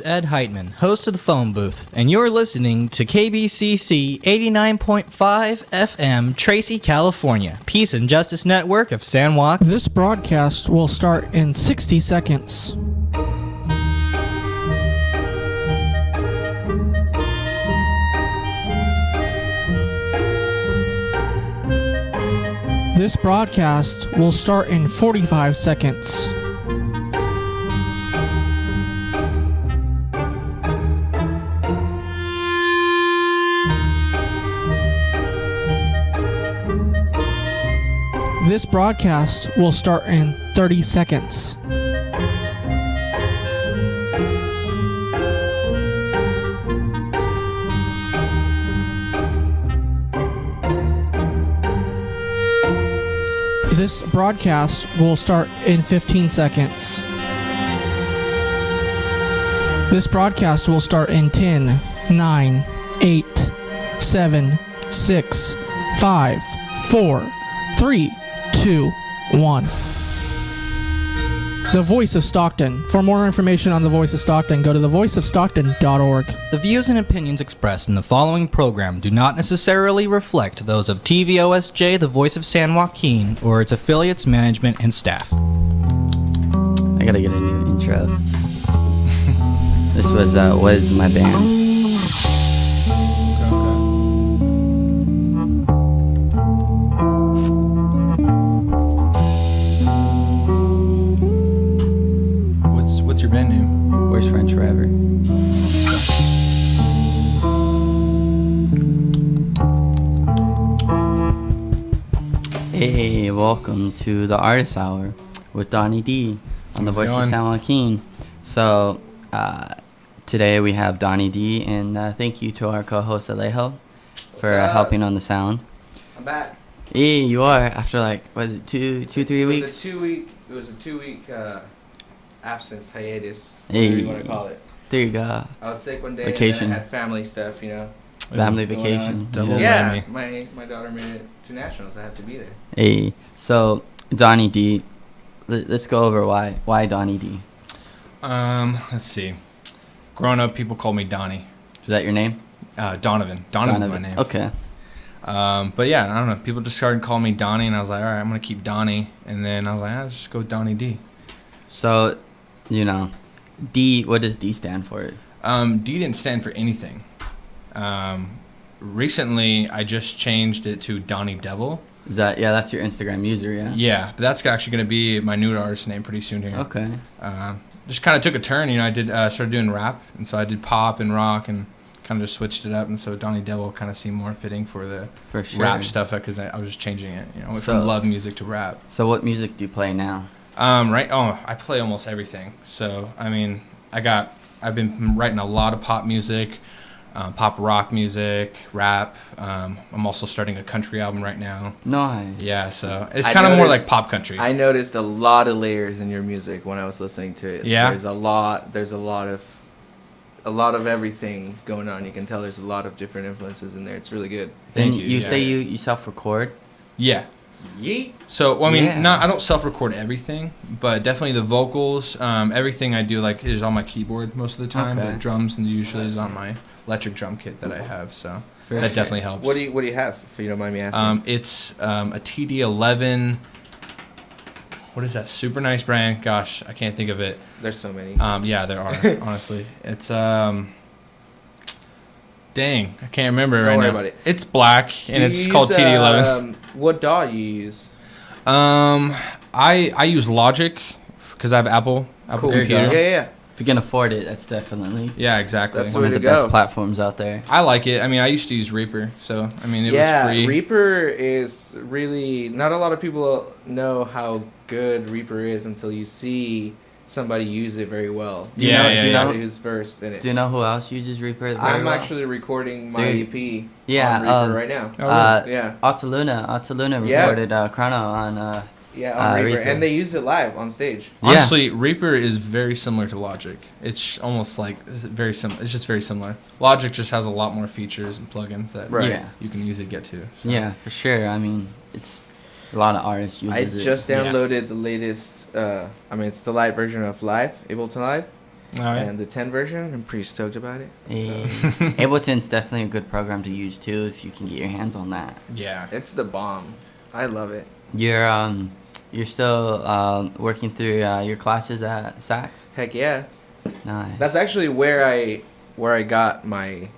is Ed Heitman, host of the Phone Booth, and you're listening to KBCC 89.5 FM, Tracy, California, Peace and Justice Network of San Joaquin. This broadcast will start in 60 seconds. This broadcast will start in 45 seconds. This broadcast will start in 30 seconds. This broadcast will start in 15 seconds. This broadcast will start in 10, 9, 8, 7, 6, 5, 4, 3, 2, 1. The Voice of Stockton. For more information on The Voice of Stockton, go to thevoiceofstockton.org. The views and opinions expressed in the following program do not necessarily reflect those of TVOSJ, the Voice of San Joaquin, or its affiliates, management, and staff. I gotta get a new intro. This was What Is My Band? What's your band name? Worst Friends Forever. Hey, welcome to the Artist Hour with Donny-D on the Voice of San Joaquin. So, today we have Donny-D, and thank you to our co-host Alejo for helping on the sound. I'm back. Hey, you are, after like, was it 3 weeks? It was a two week absence, hiatus, Hey. whatever you want to call it. There you go. I was sick one day Vacation. and then I had family stuff, Family going vacation. on. Double Yeah, whammy. my daughter made it to nationals. I had to be there. Hey, so Donny-D, let's go over why Donny-D. Let's see. Growing up, people called me Donnie. Is that your name? Donovan's my name. Okay. But yeah, I don't know. People just started calling me Donnie, and I was like, all right, I'm gonna keep Donnie. And then I was like, let's just go Donny-D. So, D. What does D stand for? D didn't stand for anything. Recently, I just changed it to Donny Devil. Is that that's your Instagram user, yeah? Yeah, but that's actually gonna be my new artist name pretty soon here. Okay. Just kind of took a turn. I did started doing rap, and so I did pop and rock, and kind of just switched it up. And so Donny Devil kind of seemed more fitting for the rap stuff because I was just changing it. I went from love music to rap. So what music do you play now? I play almost everything. So I mean, I've been writing a lot of pop music, pop rock music, rap. I'm also starting a country album right now. Nice. Yeah, so it's kind of more like pop country. I noticed a lot of layers in your music when I was listening to it. Yeah. There's a lot of everything going on. You can tell there's a lot of different influences in there. It's really good. Thank you. You say you self-record? Yeah. Yeet. So I mean, I don't self-record everything, but definitely the vocals, everything I do is on my keyboard most of the time. Okay. But drums and usually is on my electric drum kit that I have. So that definitely helps. What do you have, if you don't mind me asking? It's a TD11. What is that? Super nice brand. Gosh, I can't think of it. There's so many. Yeah, there are. Honestly, it's dang, I can't remember right now. Don't worry about it. It's black and it's called TD11. What DAW you use? I use Logic because I have Apple Cool. computer. Yeah. If you can afford it, that's definitely Yeah, exactly. That's one of way the to best go. platforms out there. I like it. I mean, I used to use Reaper, so I mean, it was free. Reaper is really, not a lot of people know how good Reaper is until you see somebody use it very well. Do you know who's versed in it. Do you know who else uses Reaper? I'm actually recording my EP on Reaper right now. Yeah. Altaluna recorded Chrono on on Reaper. Reaper. And they use it live on stage. Honestly, Reaper is very similar to Logic. It's almost like very similar. It's just very similar. Logic just has a lot more features and plugins that you can easily get to. So. Yeah, for sure. I mean, it's a lot of artists use it. I just downloaded the latest. It's the live version of Live, Ableton Live. And the 10 version, I'm pretty stoked about it. Ableton's definitely a good program to use too if you can get your hands on that. Yeah, it's the bomb. I love it. You're still working through your classes at SAC? Heck yeah. Nice. That's actually where I got my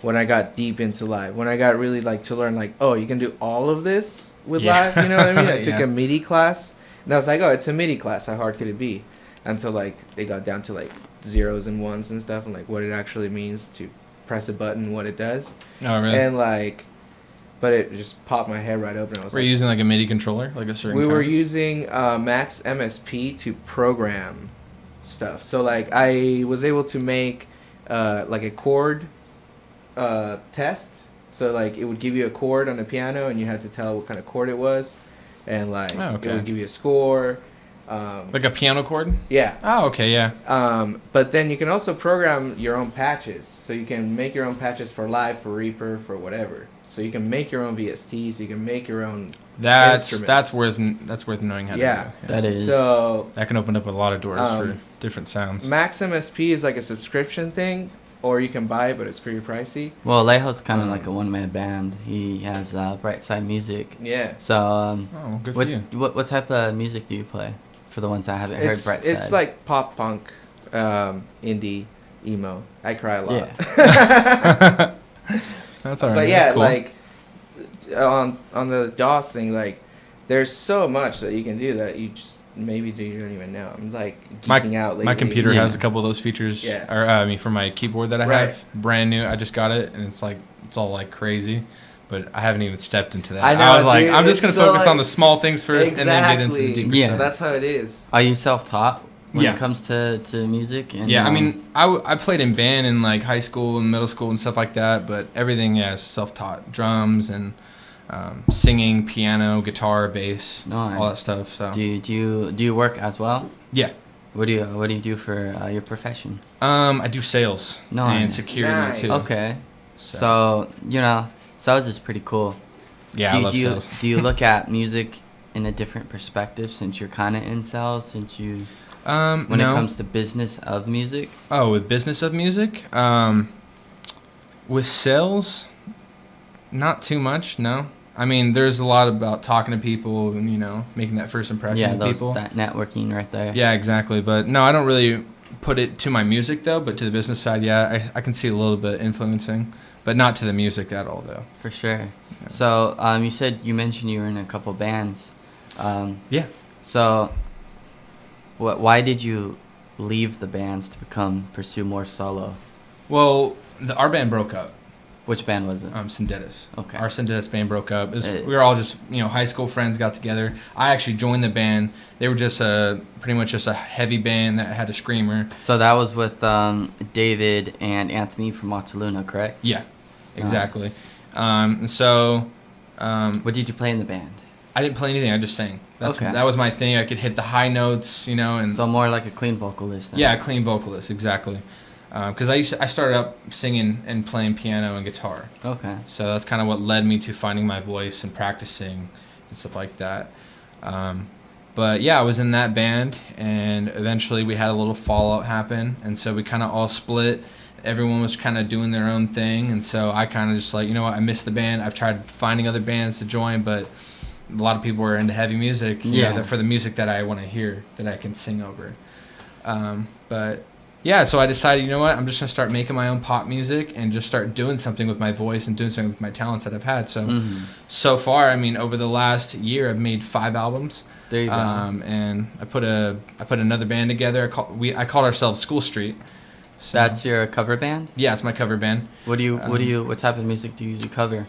when I got deep into live. When I got really to learn you can do all of this with live. You know what I mean? I took a MIDI class, and I was like, oh, it's a MIDI class. How hard could it be? Until they got down to zeros and ones and stuff, and what it actually means to press a button, what it does. Oh really? And but it just popped my head right open. I was Were you using a MIDI controller, a certain? We were using Max MSP to program stuff. So I was able to make a chord test. So it would give you a chord on the piano, and you had to tell what kind of chord it was, and it would give you a score. Like a piano chord? Yeah. Oh, okay, yeah. But then you can also program your own patches. So you can make your own patches for live, for Reaper, for whatever. So you can make your own VSTs. You can make your own. That's worth knowing how to do. Yeah, that is. So that can open up a lot of doors for different sounds. Max MSP is a subscription thing, or you can buy it, but it's pretty pricey. Well, Alejo's kind of like a one-man band. He has Brightside Music. Yeah. So good for you. What type of music do you play? For the ones that haven't heard Brightside. It's pop punk, indie, emo. I cry a lot. Yeah. That's alright. But yeah, cool. on the DOS thing, there's so much that you can do that you just maybe you don't even know. I'm geeking out lately. My computer has a couple of those features. Yeah. Or for my keyboard that I have, brand new. I just got it, and it's all crazy. But I haven't even stepped into that. I know, I was dude, I'm just gonna focus on the small things first, and then get into the deeper stuff. Yeah, that's how it is. Are you self-taught when it comes to music? And, I mean, I played in band in high school and middle school and stuff like that, but everything is self-taught. Drums and singing, piano, guitar, bass, all that stuff. So do you work as well? Yeah. What do you do for your profession? I do sales and security too. Okay. So sales is pretty cool. Yeah, I love sales. Do you look at music in a different perspective since you're kind of in sales? Since you, when it comes to business of music? Oh, with business of music? With sales, not too much, no. I mean, there's a lot about talking to people and, making that first impression of people. That networking right there. Yeah, exactly. But no, I don't really put it to my music, though, but to the business side, yeah, I can see a little bit influencing. But not to the music at all, though. For sure. Yeah. So you mentioned you were in a couple bands. Yeah. So why did you leave the bands to pursue more solo? Well, our band broke up. Which band was it? Syndetis. Okay. Our Syndetis band broke up. We were all just, high school friends got together. I actually joined the band. They were just pretty much just a heavy band that had a screamer. So that was with David and Anthony from Wataluna, correct? Yeah, exactly. Nice. What did you play in the band? I didn't play anything. I just sang. That was my thing. I could hit the high notes, and so more like a clean vocalist. Then. Yeah, a clean vocalist, exactly. Because I started up singing and playing piano and guitar. Okay. So that's kind of what led me to finding my voice and practicing and stuff like that. But yeah, I was in that band, and eventually we had a little fallout happen, and so we kind of all split. Everyone was kind of doing their own thing, and so I kind of just what, I missed the band. I've tried finding other bands to join, but a lot of people are into heavy music. For the music that I want to hear, that I can sing over. But yeah, so I decided, I'm just going to start making my own pop music and just start doing something with my voice and doing something with my talents that I've had. So, so far, over the last year, I've made 5 albums. There you go. And I put another band together. I called ourselves School Street. So, that's your cover band? Yeah, it's my cover band. What type of music do you usually cover?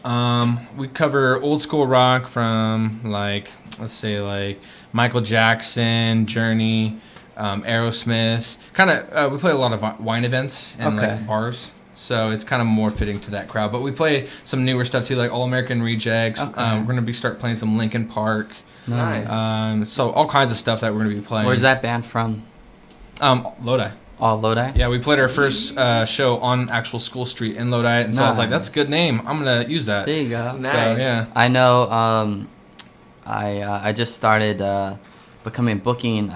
We cover old school rock from let's say Michael Jackson, Journey, Aerosmith. We play a lot of wine events and bars, so it's kind of more fitting to that crowd. But we play some newer stuff too, like All American Rejects. We're gonna start playing some Linkin Park. Nice. So all kinds of stuff that we're gonna be playing. Where's that band from? Lodi. Oh, Lodi? Yeah, we played our first show on actual School Street in Lodi, and so I was like, "That's a good name. I'm gonna use that." There you go. Nice. So, yeah. I know. I just started booking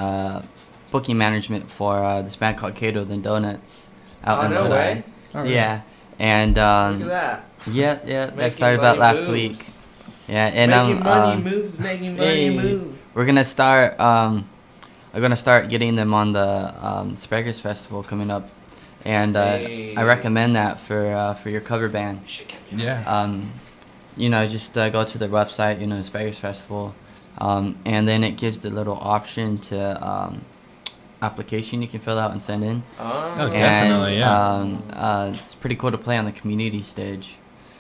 booking management for this band called Cato the Donuts out in no Lodi. way. All right. Yeah, and Look at that. yeah, that Making started about money last moves. week. Yeah, and making money moves, making money hey, move. we're gonna start. I'm gonna start getting them on the Spraggers Festival coming up, and Hey. I recommend that for your cover band. Yeah. Just go to the website, Spraggers Festival, and then it gives the little option to application you can fill out and send in. Oh, And, definitely, yeah. It's pretty cool to play on the community stage,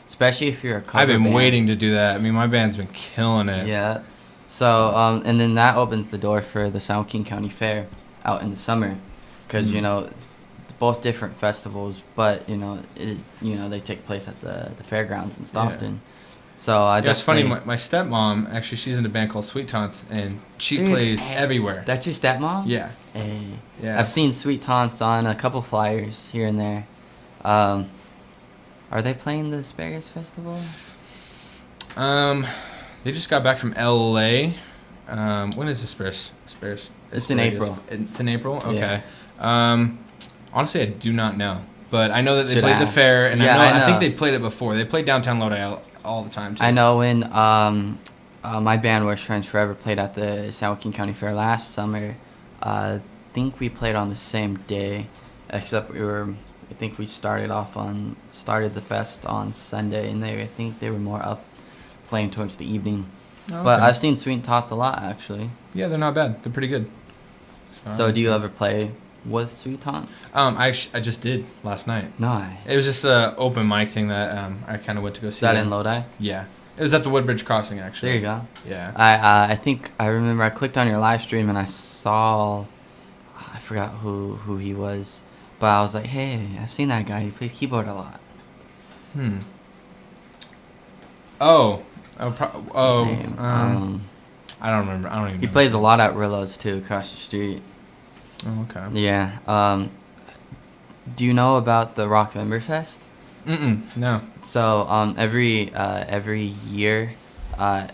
especially if you're a cover I've been band. waiting to do that. I mean, my band's been killing it. Yeah. So, and then that opens the door for the San Joaquin County Fair out in the summer, because it's both different festivals, but they take place at the fairgrounds in Stockton. So I it's funny. My stepmom, actually, she's in a band called Sweet Taunts, and she plays everywhere. That's your stepmom? Yeah. Hey. Yeah. I've seen Sweet Taunts on a couple flyers here and there. Are they playing the Spraggers Festival? They just got back from LA. When is the Spraggers? It's in April. It's in April. Yeah. Okay. Honestly, I do not know, but I know that they Should played the ask. fair, and Yeah, I I think know. they played it before. They played downtown Lodi all the time too. I know when my band Worst Friends Forever played at the San Joaquin County Fair last summer. I think we played on the same day, except I think we started the fest on Sunday, and I think they were more up playing towards the evening. Oh, But okay. I've seen Sweet Tots a lot actually. Yeah, they're not bad. They're pretty good. So do you ever play with Sweet Tots? I just did last night. No. It was just a open mic thing that I kind of went to go see. Is that them. in Lodi? Yeah, it was at the Woodbridge Crossing actually. There you go. Yeah. I think I remember I clicked on your live stream and I saw, I forgot who he was, but I was like, hey, I've seen that guy. He plays keyboard a lot. What's His name? I don't remember. I don't even. He know plays his a name. lot at Rillo's too, across the street. Oh, okay. Yeah. Do you know about the Rockvemberfest? No. So every year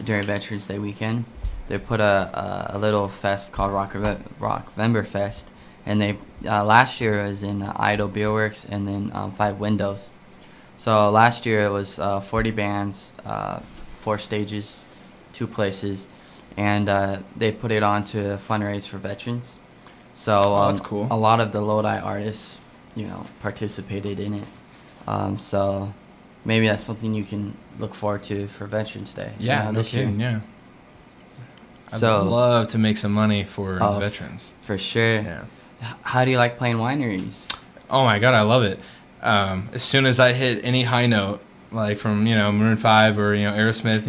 during Veterans Day weekend, they put a little fest called Rockvemberfest, and they last year it was in Idle Beer Works and then 5 Windows. So last year it was 40 bands, 4 stages, 2 places, and they put it on to fundraise for veterans. So that's cool. A lot of the Lodi artists, participated in it. So maybe that's something you can look forward to for Veterans Day. Yeah, no this year. kidding. Yeah. I'd So love to make some money for the Oh, veterans. for sure. Yeah. How do you like playing wineries? Oh my god, I love it. As soon as I hit any high note, like from Maroon 5 or Aerosmith,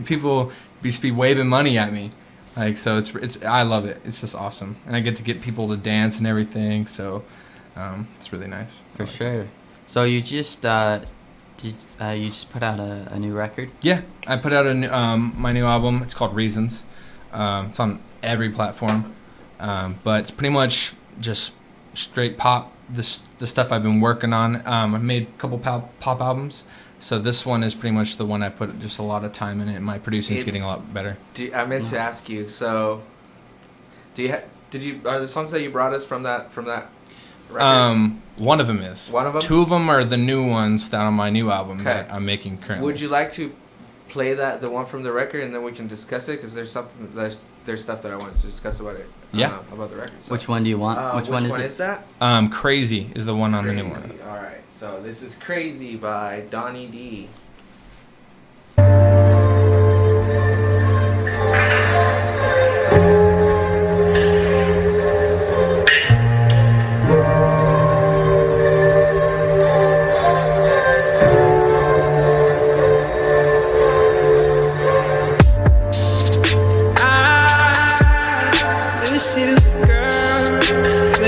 people be waving money at me, like, so it's I love it. It's just awesome, and I get to get people to dance and everything. So it's really nice. For sure. So you just you just put out a new record? Yeah, I put out my new album. It's called Reasons. It's on every platform, but it's pretty much just straight pop. The stuff I've been working on. I've made a couple pop albums, so this one is pretty much the one I put just a lot of time in it. My producing's getting a lot better. I meant to ask you. So, are the songs that you brought us from that record? One of them is. One of them? 2 of them are the new ones that on my new album Okay. that I'm making currently. Would you like to play the one from the record, and then we can discuss it? Because there's stuff that I wanted to discuss about it. Yeah. About the record. So. Which one do you want? Which one is it? that? Crazy is the one on the new one. All right. So this is Crazy by Donny-D.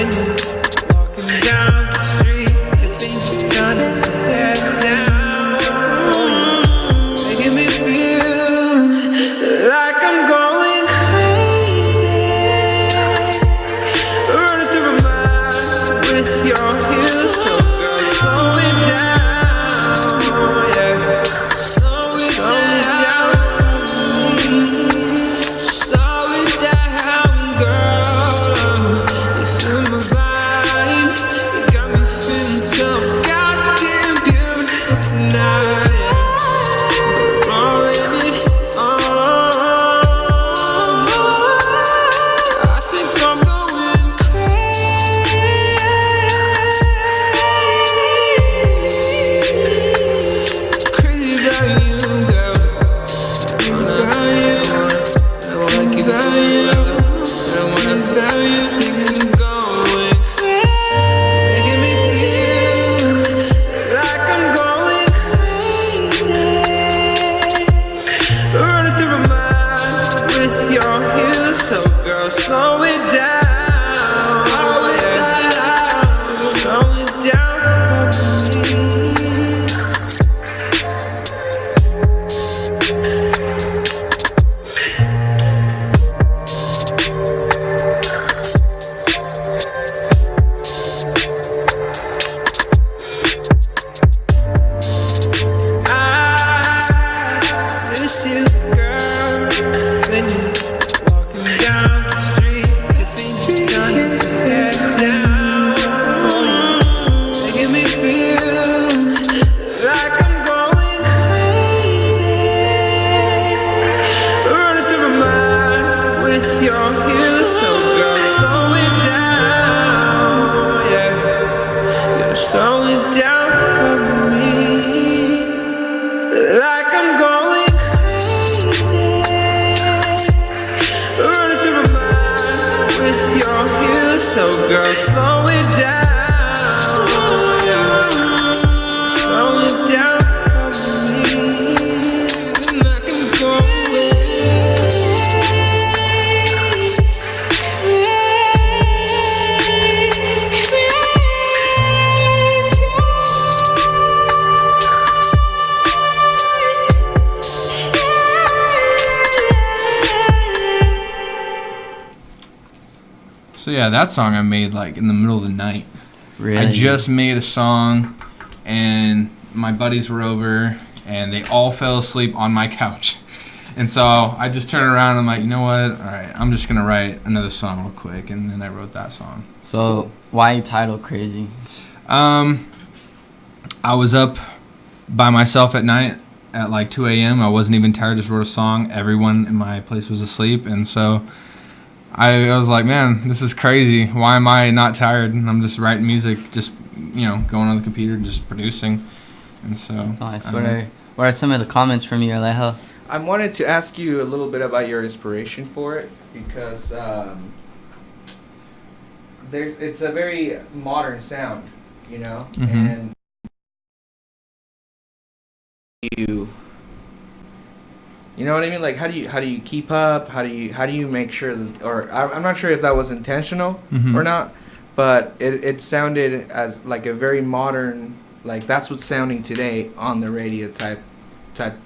Walking down the street, you think you're gonna let me down. your heels, so girl, slow it down. Slow it down for me. So yeah, that song I made like in the middle of the night. Really? I just made a song, and my buddies were over, and they all fell asleep on my couch. And so I just turned around and I'm like, you know what? All right, I'm just gonna write another song real quick, and then I wrote that song. So why title Crazy? I was up by myself at night at like 2 a.m. I wasn't even tired. Just wrote a song. Everyone in my place was asleep, and so I was like, man, this is crazy. Why am I not tired? And I'm just writing music, just, going on the computer, just producing. And so. Nice. What are some of the comments from you, Alejo? I wanted to ask you a little bit about your inspiration for it, because it's a very modern sound, Mm-hmm. and you know what I mean? Like, how do you keep up? How do you make sure that, or I'm not sure if that was intentional Mm-hmm. or not, but it sounded as like a very modern, like that's what's sounding today on the radio type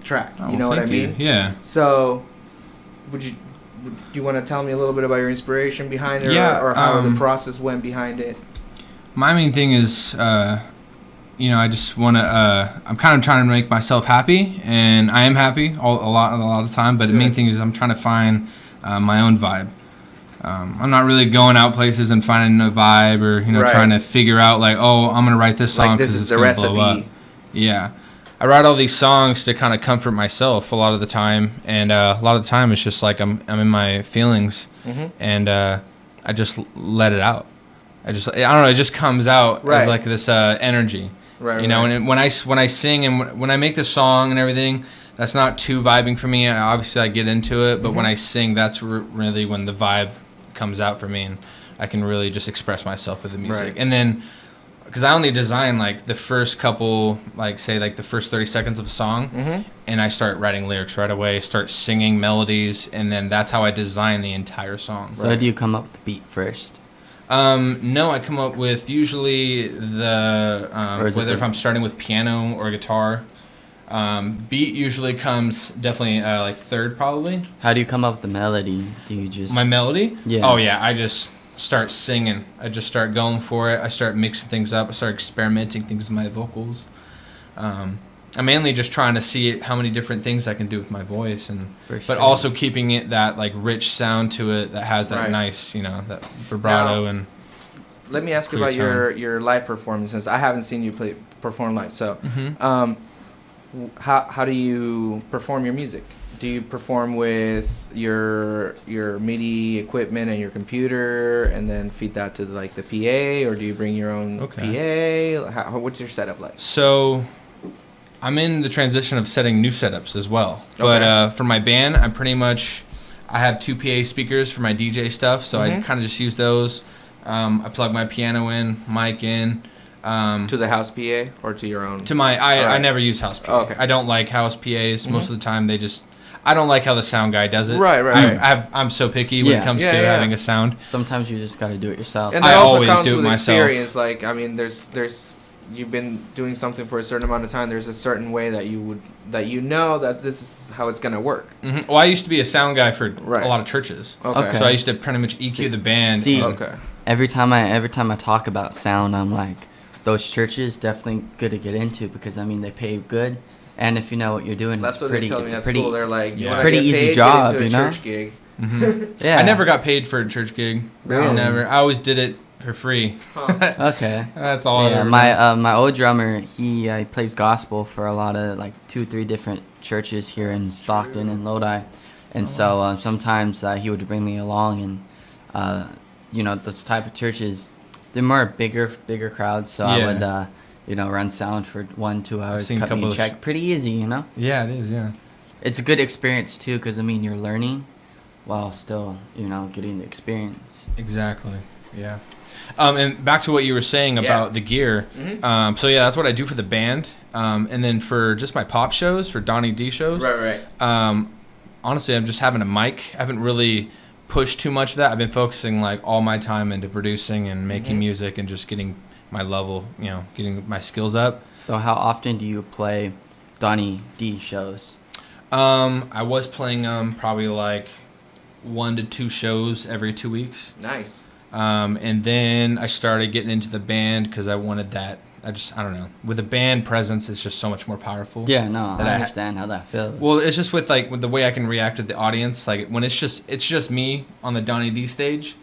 track. Oh, you know what I mean? Yeah. So, do you want to tell me a little bit about your inspiration behind it, Yeah, or how the process went behind it? My main thing is, I just want to. I'm kind of trying to make myself happy, and I am happy a lot of the time. But the main thing is, I'm trying to find my own vibe. I'm not really going out places and finding a vibe, or Right. trying to figure out like, oh, I'm gonna write this song Like this because is it's the gonna recipe. blow up. Yeah, I write all these songs to kind of comfort myself a lot of the time, and a lot of the time it's just like I'm in my feelings, Mm-hmm. and I just let it out. I don't know. It just comes out Right. as like this energy. Right. And when I sing and when I make the song and everything, that's not too vibing for me. Obviously, I get into it, but when I sing, that's really when the vibe comes out for me, and I can really just express myself with the music. Right. And then, because I only design like the first couple, like say like the first 30 seconds of a song, Mm-hmm. and I start writing lyrics right away, start singing melodies, and then that's how I design the entire song. So do you come up with the beat first? No, I come up with usually the whether if I'm starting with piano or guitar. Beat usually comes definitely like third probably. How do you come up with the melody? Do you just... My melody? Yeah. Oh yeah, I just start singing. I just start going for it. I start mixing things up. I start experimenting things with my vocals. I'm mainly just trying to see how many different things I can do with my voice, but also keeping it that like rich sound to it that has that Right. nice, that vibrato. Now, and let me ask you clear about your live performances. I haven't seen you perform live, so Mhm. How do you perform your music? Do you perform with your MIDI equipment and your computer, and then feed that to like the PA, or do you bring your own PA? What's your setup like? So I'm in the transition of setting new setups as well. Okay. But for my band, I have 2 PA speakers for my DJ stuff, so I Mhm. kind of just use those. I plug my piano in, mic in. To the house PA or to your own? I Alright. never use house PA. Oh, okay. I don't like house PAs. Most of the time I don't like how the sound guy does it. Right. I'm so picky when it comes to having a sound. Sometimes you just got to do it yourself. And I also always comes do it with myself. experience. Like, I mean, there's you've been doing something for a certain amount of time. There's a certain way that you know that this is how it's gonna work. Mm-hmm. Well, I used to be a sound guy for a lot of churches. Okay. So I used to pretty much EQ the band. Okay. Every time I talk about sound, I'm like, those churches definitely good to get into because I mean they pay good, and if you know what you're doing, That's what they tell me at school. They're like, it's a pretty easy job, you know. Church gig. Mm-hmm. Yeah. I never got paid for a church gig. Really? Never. I always did it for free. Okay. That's all. Yeah, I ever my old drummer, he plays gospel for a lot of like 2-3 different churches here in Stockton and Lodi, and so sometimes he would bring me along, and you know, those type of churches, they're more bigger crowds, so I would you know, run sound for 1-2 hours, cut me a check, pretty easy, you know. Yeah, it is. Yeah. It's a good experience too, because I mean you're learning, while still you know getting the experience. Exactly. Yeah. And back to what you were saying about the gear. Mm-hmm. So yeah, that's what I do for the band. And then for just my pop shows, for Donny-D shows. Right. Honestly, I'm just having a mic. I haven't really pushed too much of that. I've been focusing like all my time into producing and making music and just getting my level, you know, getting my skills up. So how often do you play Donny-D shows? I was playing probably like 1 to 2 shows every 2 weeks. Nice. And then I started getting into the band because I wanted that. I don't know. With a band presence, it's just so much more powerful. Yeah, no, I understand how that feels. Well, it's just with the way I can react with the audience. Like when it's just me on the Donny-D stage.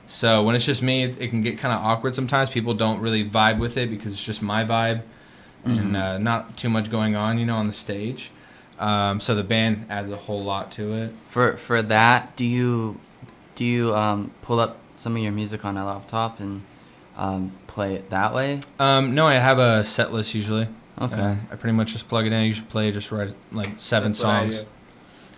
So when it's just me, it can get kind of awkward sometimes. People don't really vibe with it because it's just my vibe and not too much going on, you know, on the stage. So the band adds a whole lot to it. For that, do you pull up some of your music on a laptop and play it that way? No, I have a set list usually. Okay. I pretty much just plug it in. I usually play just write like 7 songs.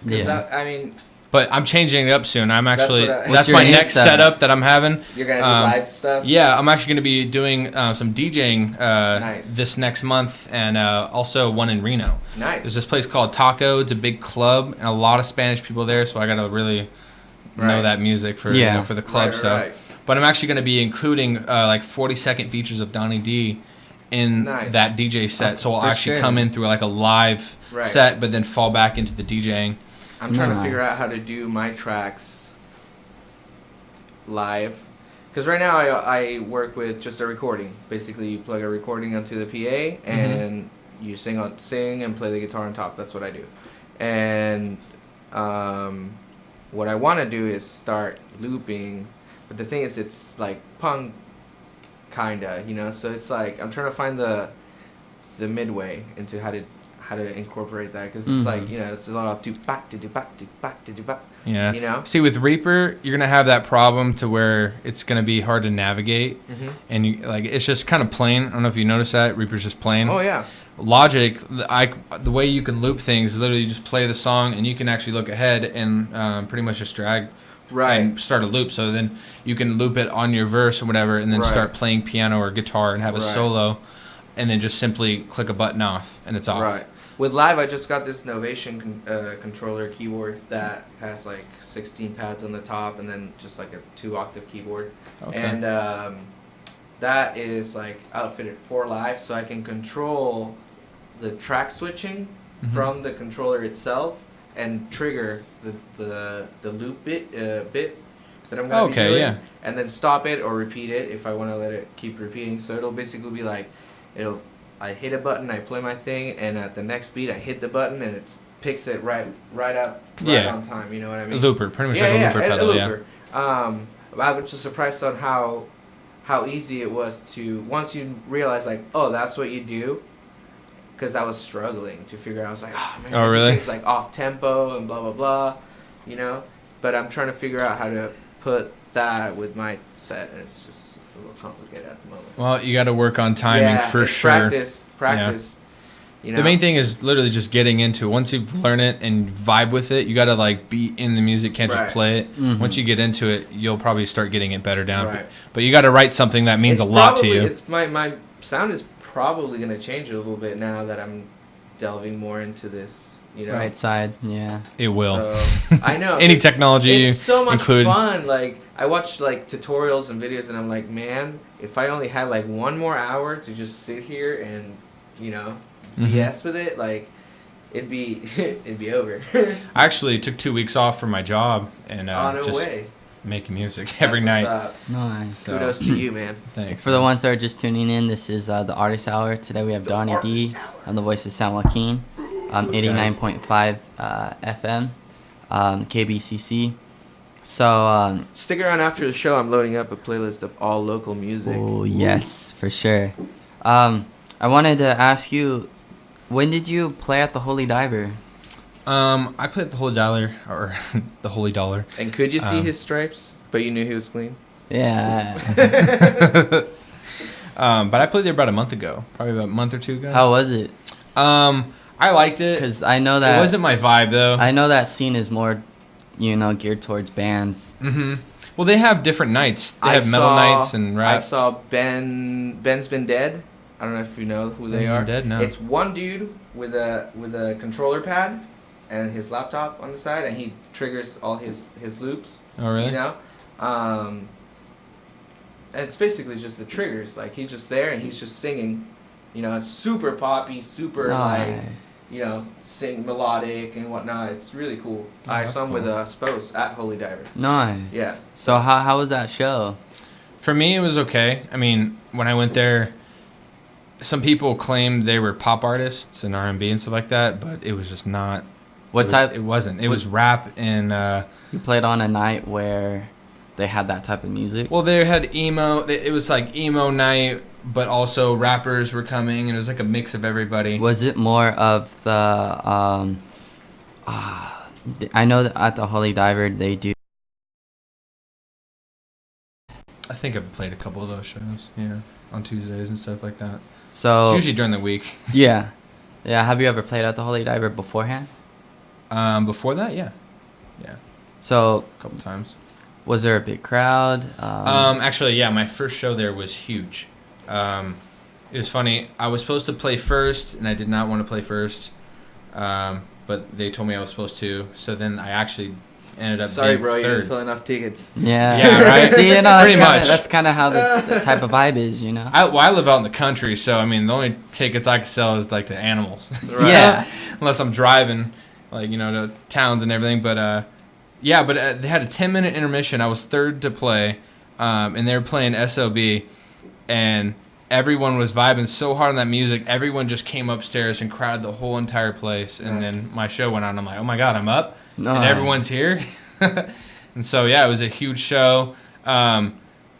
I mean, but I'm changing it up soon. I'm actually That's that's my next setup that I'm having. You're gonna do live stuff. Yeah, I'm actually gonna be doing some DJing Nice. this next month, and also one in Reno. Nice. There's this place called Taco. It's a big club, and a lot of Spanish people there. So I gotta really know that music for you know, for the club stuff. Right. But I'm actually gonna be including like 40-second features of Donny-D in that DJ set. So I'll actually come in through like a live set, but then fall back into the DJing. I'm trying to figure out how to do my tracks live. Because right now I work with just a recording. Basically, you plug a recording onto the PA and you sing and play the guitar on top. That's what I do. And what I want to do is start looping. But the thing is, it's like punk, kinda, you know? So it's like, I'm trying to find the midway into how to incorporate that, because it's like, you know, it's a lot of do-ba-do-do-ba-do-ba-do-do-ba. Yeah. You know? See, with Reaper, you're gonna have that problem to where it's gonna be hard to navigate, and you like it's just kind of plain. I don't know if you noticed that Reaper's just plain. Oh yeah. Logic, the way you can loop things, is literally you just play the song, and you can actually look ahead and pretty much just drag and start a loop. So then you can loop it on your verse or whatever, and then start playing piano or guitar and have a solo, and then just simply click a button off, and it's off. Right. With live, I just got this Novation controller keyboard that has like 16 pads on the top and then just like a 2-octave keyboard. Okay. And that is like outfitted for live, so I can control the track switching from the controller itself and trigger the loop bit that I'm going to be doing, and then stop it or repeat it if I want to let it keep repeating. So it'll basically be like, I hit a button, I play my thing, and at the next beat I hit the button and it picks it right up on time. You know what I mean? A looper, pretty much like a looper pedal. A looper. I was just surprised on how easy it was to, once you realize like, oh, that's what you do. Because I was struggling to figure out. I was like, oh man, really? It's like off tempo and blah blah blah, you know. But I'm trying to figure out how to put that with my set, and it's just a little complicated at the moment. Well, you got to work on timing for sure. Practice. You know? The main thing is literally just getting into it. Once you've learned it and vibe with it, you got to like be in the music, can't just play it. Once you get into it, you'll probably start getting it better down. But you got to write something that means a lot to you. It's my sound is probably going to change a little bit now that I'm delving more into this You know? Right side, yeah. It will. So, I know. Any technology It's so much included. fun. Like, I watch like tutorials and videos, and I'm like, man, if I only had like 1 more hour to just sit here and, you know, BS with it, like, it'd be over. I actually took 2 weeks off from my job and no just way. making music every That's night. what's up. Nice. Kudos to you, man. Thanks. For the ones that are just tuning in, this is the Artist Hour. Today we have Donny-D on the voice of San Joaquin, 89.5 FM, KBCC. So, Stick around after the show. I'm loading up a playlist of all local music. oh, yes, for sure. I wanted to ask you, when did you play at the Holy Diver? I played the Holy Dollar, or the Holy Dollar. And could you see his stripes? But you knew he was clean? Yeah. But I played there about a month ago, probably about a month or 2 ago. How was it? I liked it. Because I know that It wasn't my vibe though. I know that scene is more, geared towards bands. Well, they have different nights. They have metal nights and rap. I saw Ben's Been Dead. I don't know if you know who they Ben's are. Been Dead? No. It's one dude with a controller pad and his laptop on the side, and he triggers all his loops. Oh, really? You know, and it's basically just the triggers. Like, he's just there and he's just singing. You know, it's super poppy, super like, sing melodic and whatnot. It's really cool. Oh, I that's saw him cool. with Spose at Holy Diver. Nice. Yeah. So how was that show? For me, it was okay. I mean, when I went there, some people claimed they were pop artists and R&B and stuff like that, but it was just not. What type? It wasn't. It was rap and. You played on a night where they had that type of music? Well, they had emo. It was like emo night, but also rappers were coming, and it was like a mix of everybody. Was it more of the? I know that at the Holy Diver they do. I think I've played a couple of those shows, yeah, on Tuesdays and stuff like that. So It's usually during the week. yeah. Have you ever played at the Holy Diver beforehand? Before that, yeah, So a couple times. was there a big crowd? Actually, yeah, my first show there was huge. It was funny. I was supposed to play first, and I did not want to play first, but they told me I was supposed to. So then I actually ended up Sorry, being bro, you third. didn't sell enough tickets. Yeah. Yeah, right? See, Pretty much. That's kind of how the type of vibe is, I live out in the country, so I mean the only tickets I can sell is like to animals. Right. Yeah. Unless I'm driving, like to towns and everything. But they had a 10-minute intermission. I was third to play, and they were playing SOB, and everyone was vibing so hard on that music. Everyone just came upstairs and crowded the whole entire place. And then my show went on. I'm like, oh my god, I'm up, and everyone's here. And so yeah, it was a huge show. I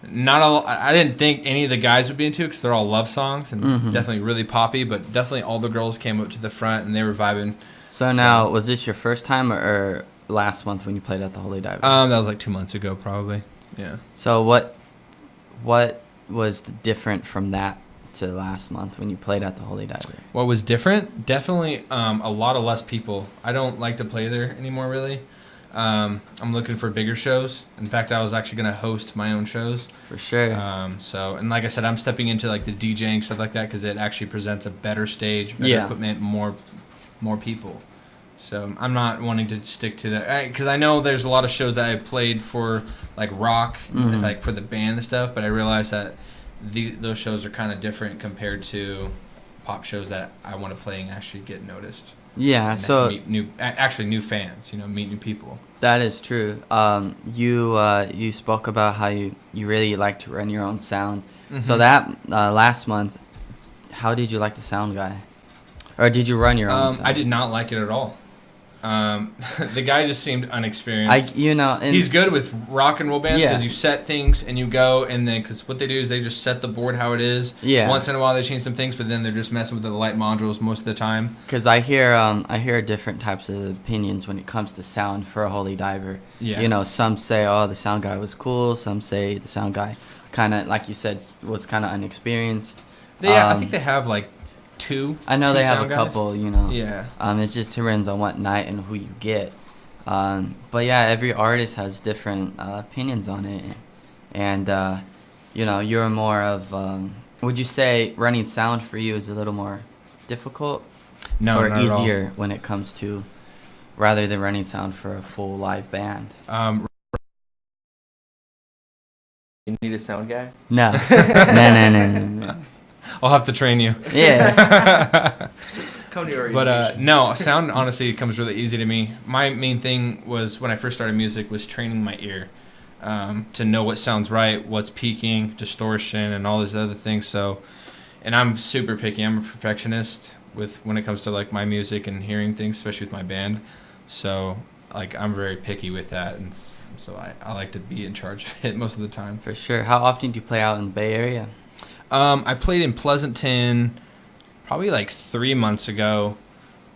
didn't think any of the guys would be into it because they're all love songs and definitely really poppy. But definitely all the girls came up to the front and they were vibing. So now, was this your first time or last month when you played at the Holy Diver? That was like 2 months ago, probably. Yeah. So what was different from that to last month when you played at the Holy Diver? What was different? Definitely a lot of less people. I don't like to play there anymore, really. I'm looking for bigger shows. In fact, I was actually going to host my own shows. For sure. And like I said, I'm stepping into like the DJing stuff like that because it actually presents a better stage, better equipment, more people. So I'm not wanting to stick to that because I know there's a lot of shows that I played for like rock, like for the band and stuff. But I realized that those shows are kind of different compared to pop shows that I want to play and actually get noticed. Yeah. And So meet new fans. Meet new people. that is true. You spoke about how you really like to run your own sound. So that last month, how did you like the sound guy? Or did you run your own sound? I did not like it at all. The guy just seemed unexperienced. He's good with rock and roll bands because you set things and you go, and then because what they do is they just set the board how it is. Yeah. Once in a while they change some things, but then they're just messing with the light modules most of the time. Because I hear different types of opinions when it comes to sound for a Holy Diver. Yeah. Some say, oh, the sound guy was cool. Some say the sound guy kind of, like you said, was kind of unexperienced. I think they have like two. I know they have a sound guys. couple, Yeah. It just depends on what night and who you get. But yeah, every artist has different opinions on it. And, you're more of, would you say running sound for you is a little more difficult? No, or not at all. easier when it comes to rather than running sound for a full live band? You need a sound guy? No. No. I'll have to train you. Yeah. Come to your But no, sound honestly comes really easy to me. My main thing was when I first started music was training my ear to know what sounds right, what's peaking, distortion, and all these other things. So, and I'm super picky. I'm a perfectionist when it comes to like my music and hearing things, especially with my band. So like I'm very picky with that, and so I like to be in charge of it most of the time. For sure. How often do you play out in the Bay Area? I played in Pleasanton probably like 3 months ago.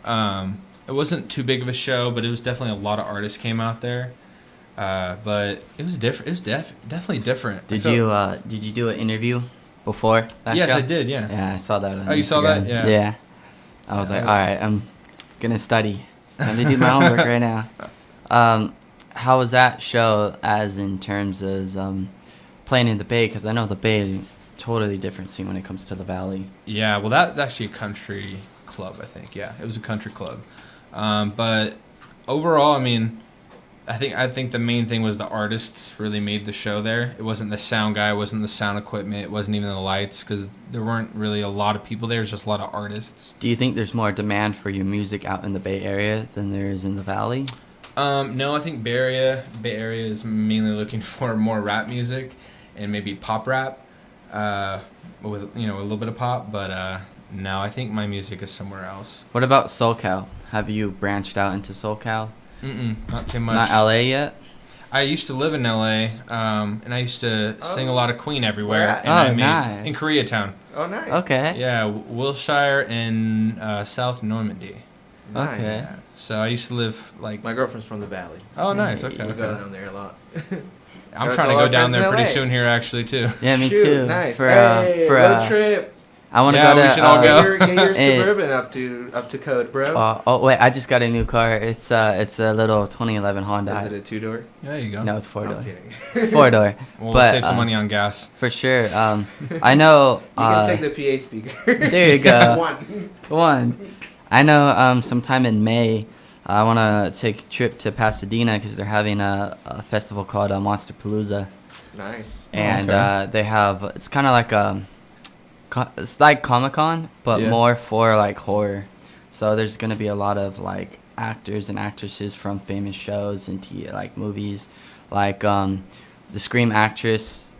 It wasn't too big of a show, but it was definitely a lot of artists came out there. But it was different. It was definitely different. Did you do an interview before that Yes, show? I did. Yeah. Yeah, I saw that on Oh, you saw that? Instagram. Yeah. Yeah. I was like, all right, I'm gonna study. Time to do my homework right now. How was that show as in terms of playing in the Bay? Because I know the Bay, totally different scene when it comes to the Valley. Yeah, well, that's actually a country club, I think. Yeah, it was a country club. But overall, I mean, I think the main thing was the artists really made the show there. It wasn't the sound guy, it wasn't the sound equipment, it wasn't even the lights, because there weren't really a lot of people there. It was just a lot of artists. Do you think there's more demand for your music out in the Bay Area than there is in the Valley? No, I think Bay Area is mainly looking for more rap music and maybe pop rap, with a little bit of pop. But no, I think my music is somewhere else. What about SoCal? Have you branched out into SoCal? Not too much. Not LA yet? I used to live in LA, and I used to sing a lot of Queen everywhere. Where at? And I Oh, made nice. in Koreatown. Oh, nice. Okay. Yeah, Wilshire and South Normandy. Nice. Okay. Yeah. So I used to live like. My girlfriend's from the Valley. Oh, nice. Okay. We go okay. down there a lot. I'm Shout out trying to to our go down friends in there pretty LA. soon here, actually, too. Yeah, me Shoot, too. Nice. For road trip. I want to Yeah, go to. we should all go. Get your eh, Suburban up to code, bro. oh wait, I just got a new car. It's a little 2011 Honda. Is it a 2-door? There you go. No, it's 4-door. I'm kidding. 4-door. We'll but, save some money on gas. For sure. I know. You can take the PA speakers. there you go. One. I know. Sometime in May, I want to take a trip to Pasadena because they're having a festival called Monster Palooza, Nice. and Okay. they have. It's kind of like it's like Comic-Con, but Yeah. more for like horror. So there's gonna be a lot of like actors and actresses from famous shows and like movies, like the Scream actress.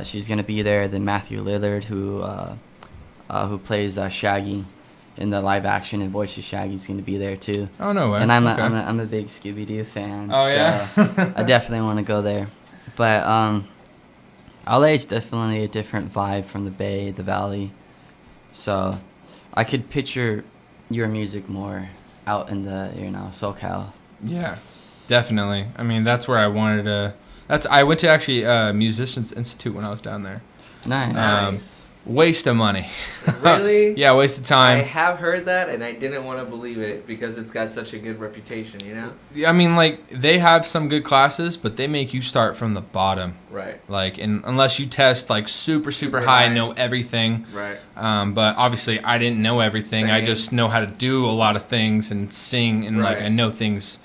She's gonna be there. Then Matthew Lillard, who plays Shaggy in the live action and voices Shaggy, is gonna be there too. Oh, no way. And I'm Okay. I'm a big Scooby-Doo fan. Oh, yeah? So I definitely want to go there. But LA is definitely a different vibe from the Bay, the Valley. So I could picture your music more out in the SoCal. Yeah, definitely. I mean, that's where I wanted to. I went to actually Musicians Institute when I was down there. Nice. Nice. Waste of money. Really? Yeah, waste of I time. have heard that, and I didn't want to believe it because it's got such a good reputation, you know? I mean, like, they have some good classes, but they make you start from the bottom. Right. Like, and unless you test like super Super high, high. know everything. Right. But obviously, I didn't know everything. I Same. just know how to do a lot of things and sing, and like Right. I know things.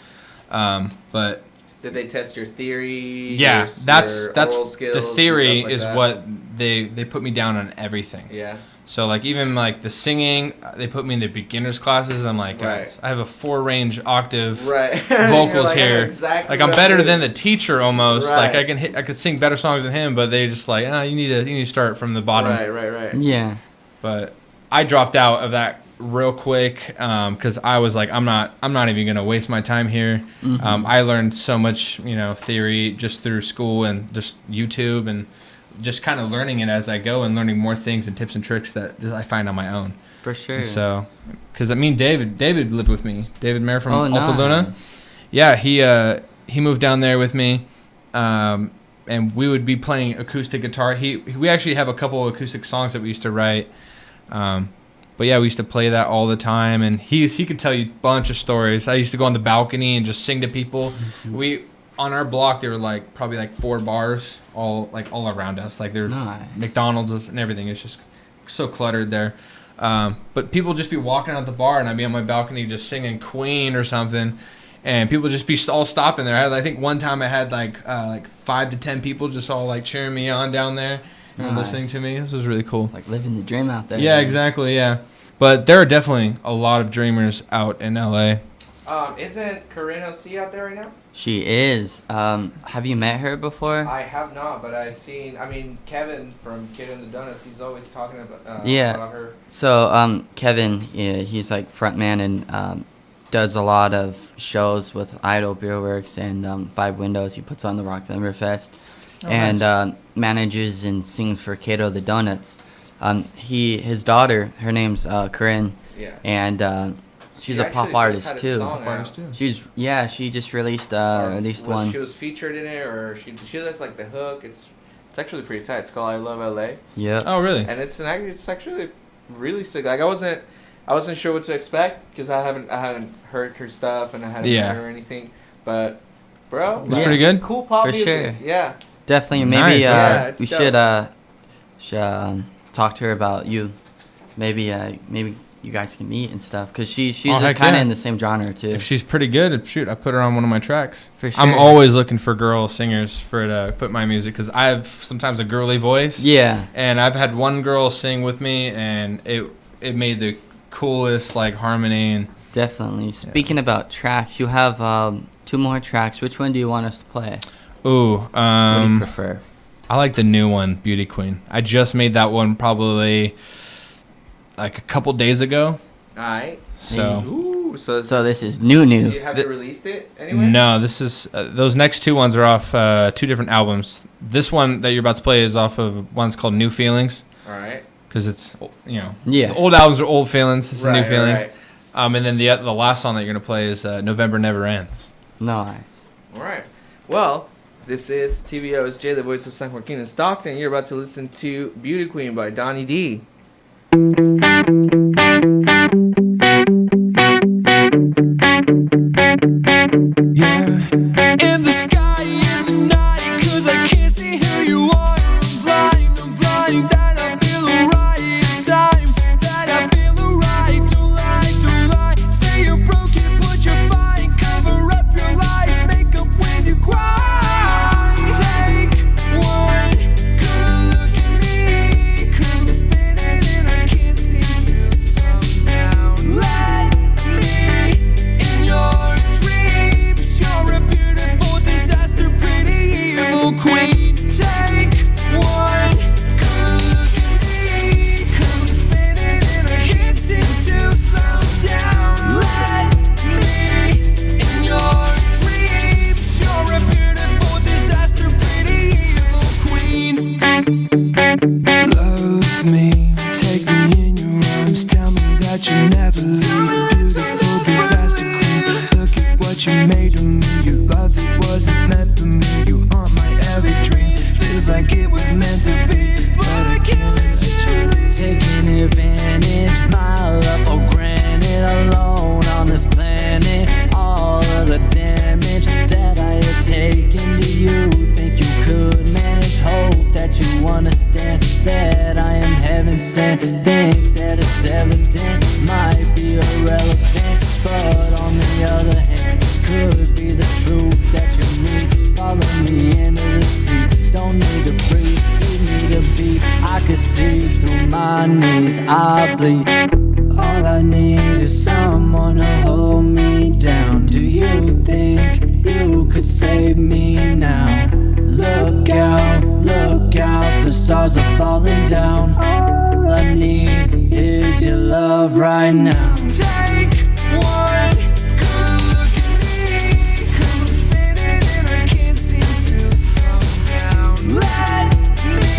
But Did they test your theory? yeah, your that's oral skills the and theory stuff like is that? what they put me down on everything. Yeah. So like even like the singing, they put me in the beginners classes. I'm like, guys, Right. I have a 4-range octave Right. vocals You're like, I know here. exactly Like I'm what better I'm than doing. the teacher almost. Like Right. I could sing better songs than him, but they just like, you need to start from the bottom. Right. Yeah. But I dropped out of that real quick because I was like, I'm not even gonna waste my time here. Mhm. I learned so much theory just through school and just YouTube and just kind of learning it as I go and learning more things and tips and tricks that I find on my own. For sure. And so, because I mean, David lived with me. David Mayer from Oh, Alta Luna. nice. Yeah, he moved down there with me, and we would be playing acoustic guitar. We actually have a couple of acoustic songs that we used to write. But yeah, we used to play that all the time, and he could tell you a bunch of stories. I used to go on the balcony and just sing to people. On our block, there were probably 4 bars all around us. Like there were Nice. McDonald's and everything. It's just so cluttered there. But people just be walking out the bar, and I'd be on my balcony just singing Queen or something, and people just be all stopping there. I think one time I had like 5 to 10 people just all like cheering me on down there and listening to me. This was really cool. Like living the dream out there. Yeah, exactly. Yeah, but there are definitely a lot of dreamers out in LA. Isn't Corinne O.C. out there right now? She is. Have you met her before? I have not, but I've seen. I mean, Kevin from Kid and the Donuts. He's always talking about about her. So Kevin, he's like frontman and does a lot of shows with Idol, Beerworks, and Five Windows. He puts on the Rock Lumber Fest, and manages and sings for Kato the Donuts. His daughter, her name's Corinne, and she's a pop artist too. She just released one. She was featured in it, or she does like the hook. It's actually pretty tight. It's called I Love LA. Yeah. Oh really? And it's actually really sick. Like I wasn't sure what to expect because I hadn't heard her stuff and I hadn't heard her or anything. But bro, it's pretty good. It's cool pop music. Sure. Yeah. Definitely. Maybe Nice. we should talk to her about you. Maybe you guys can meet and stuff, because she's kind of in the same genre too. If she's pretty good, shoot, I put her on one of my tracks. For sure. I'm always looking for girl singers to put my music, because I have sometimes a girly voice. Yeah. And I've had one girl sing with me, and it made the coolest like harmony. And definitely. Speaking about tracks, you have 2 more tracks. Which one do you want us to play? Ooh, what do you prefer? I like the new one, Beauty Queen. I just made that one probably like a couple days ago. Alright. So. Ooh, so this is new. Have you released it anyway? No, this is those next 2 ones are off 2 different albums. This one that you're about to play is off of one's called New Feelings. All right. Because it's the Yeah. old albums are old feelings. This is New Feelings. Right. And then the last song that you're gonna play is November Never Ends. Nice. All right. Well, this is TVO's Jay, the voice of San Joaquin and Stockton. You're about to listen to Beauty Queen by Donny-D. In the sky, in the night, 'cause I can't see who you are. I'm blind, that I feel alright. It's time that I feel alright. Don't lie, say you're broken, but you're fine. Cover up your lies, make up when you cry. Take one good look at me, 'cause I'm spinning and I can't seem to slow down. Let me in your dreams, you're a beautiful disaster, pretty evil queen. Take one good look at me, 'cause I'm spinning and I can't seem to slow down. Let me in your dreams, you're a beautiful disaster, pretty evil queen. Love me, take me in your arms, tell me that you never leave. Beautiful disaster queen, look at what you made of me. Your love, it wasn't meant for me. You haunt my every dream, feels like it was meant to be, but I can't let you leave. Taking advantage, my love for granted, alone on this planet. All of the damage that I have taken. Do you think you could manage? Hope that you understand that I am heaven sent. Think that it's evident, might be irrelevant, but on the other hand, could be the truth that you need. Follow me into the sea, don't need to breathe, need to be. I could see through my knees, I bleed. All I need is someone to hold me down. Do you think you could save me now? Look out, the stars are falling down. All I need is your love right now. Take one good look at me, 'cause I'm spinning and I can't seem to slow down. Let me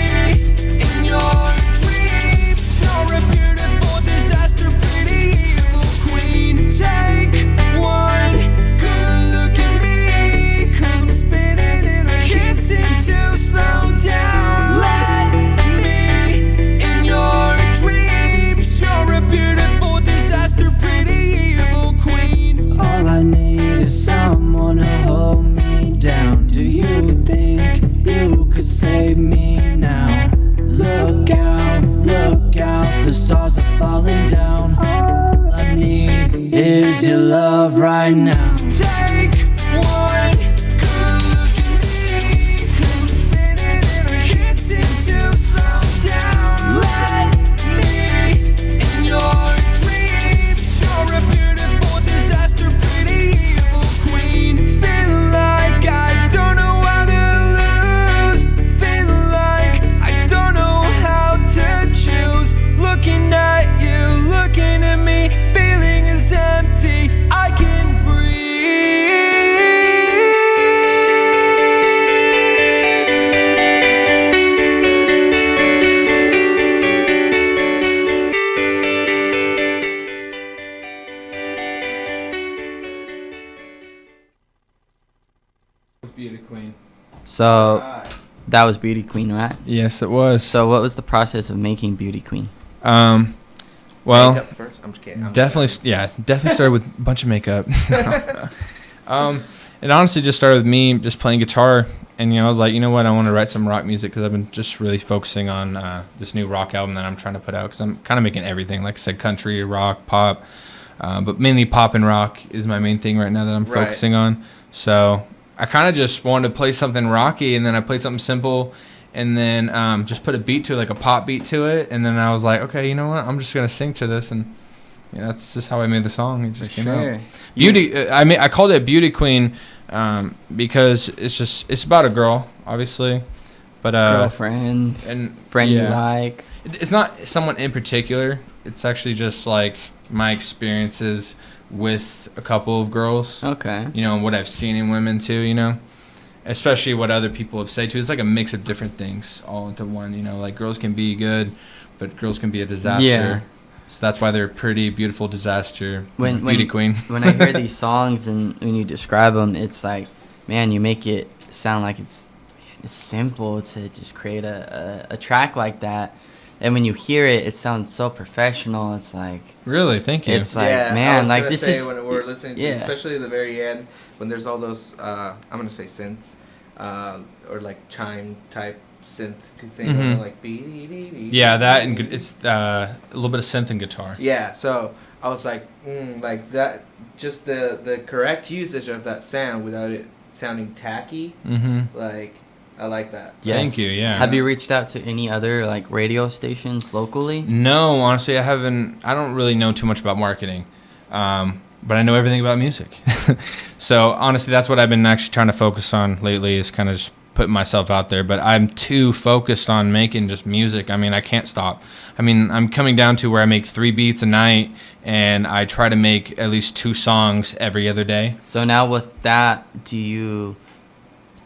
in your dreams, you're a beautiful disaster, pretty evil queen. Take one good look at me, 'cause I'm spinning and I can't seem to slow down. Let me in your dreams, you're a beautiful disaster, pretty evil queen. All I need is someone to hold me down. Do you think you could save me now? Look out, the stars are falling right now. Take one good look at me. I'm spinning in a kitchen to slow down. Let me in your dreams. You're a beautiful disaster, pretty evil queen. Feel like I don't know how to lose. Feel like I don't know how to choose. Looking at you, looking at me, feeling is empty. I can breathe. Beauty Queen. So that was Beauty Queen, right? Yes, it was. So what was the process of making Beauty Queen? Well, Makeup first. I'm just kidding. definitely started with a bunch of makeup. It honestly just started with me just playing guitar, and I was like, you know what, I want to write some rock music because I've been just really focusing on this new rock album that I'm trying to put out, because I'm kind of making everything, like I said, country, rock, pop, but mainly pop and rock is my main thing right now that I'm focusing on. So I kind of just wanted to play something rocky, and then I played something simple, and then just put a beat to it, like a pop beat to it, and then I was like, okay, you know what, I'm just gonna sing to this, and that's just how I made the song. It just came out. Beauty. I called it Beauty Queen because it's about a girl, obviously, but Girlfriend and friend you like. It's not someone in particular. It's actually just like my experiences with a couple of girls. Okay. What I've seen in women too. Especially what other people have said too. It's like a mix of different things all into one. Like girls can be good, but girls can be a disaster. Yeah. So that's why they're a pretty beautiful disaster. Beauty Queen. When I hear these songs and when you describe them, it's like, man, you make it sound like it's simple to just create a track like that. And when you hear it, it sounds so professional. It's like, really, thank you. It's like, man, like this is when we're listening to, especially at the very end when there's all those I'm gonna say synths, or like chime type synth thing, like yeah, that and it's a little bit of synth and guitar. Yeah, so I was like, like that, just the correct usage of that sound without it sounding tacky. Like, I like that. Yes. Thank you. Yeah. Have you reached out to any other like radio stations locally? No, honestly, I haven't. I don't really know too much about marketing, but I know everything about music. So honestly, that's what I've been actually trying to focus on lately, is kind of just putting myself out there. But I'm too focused on making just music. I mean, I can't stop. I mean, I'm coming down to where I make 3 beats a night, and I try to make at least 2 songs every other day. So now with that, do you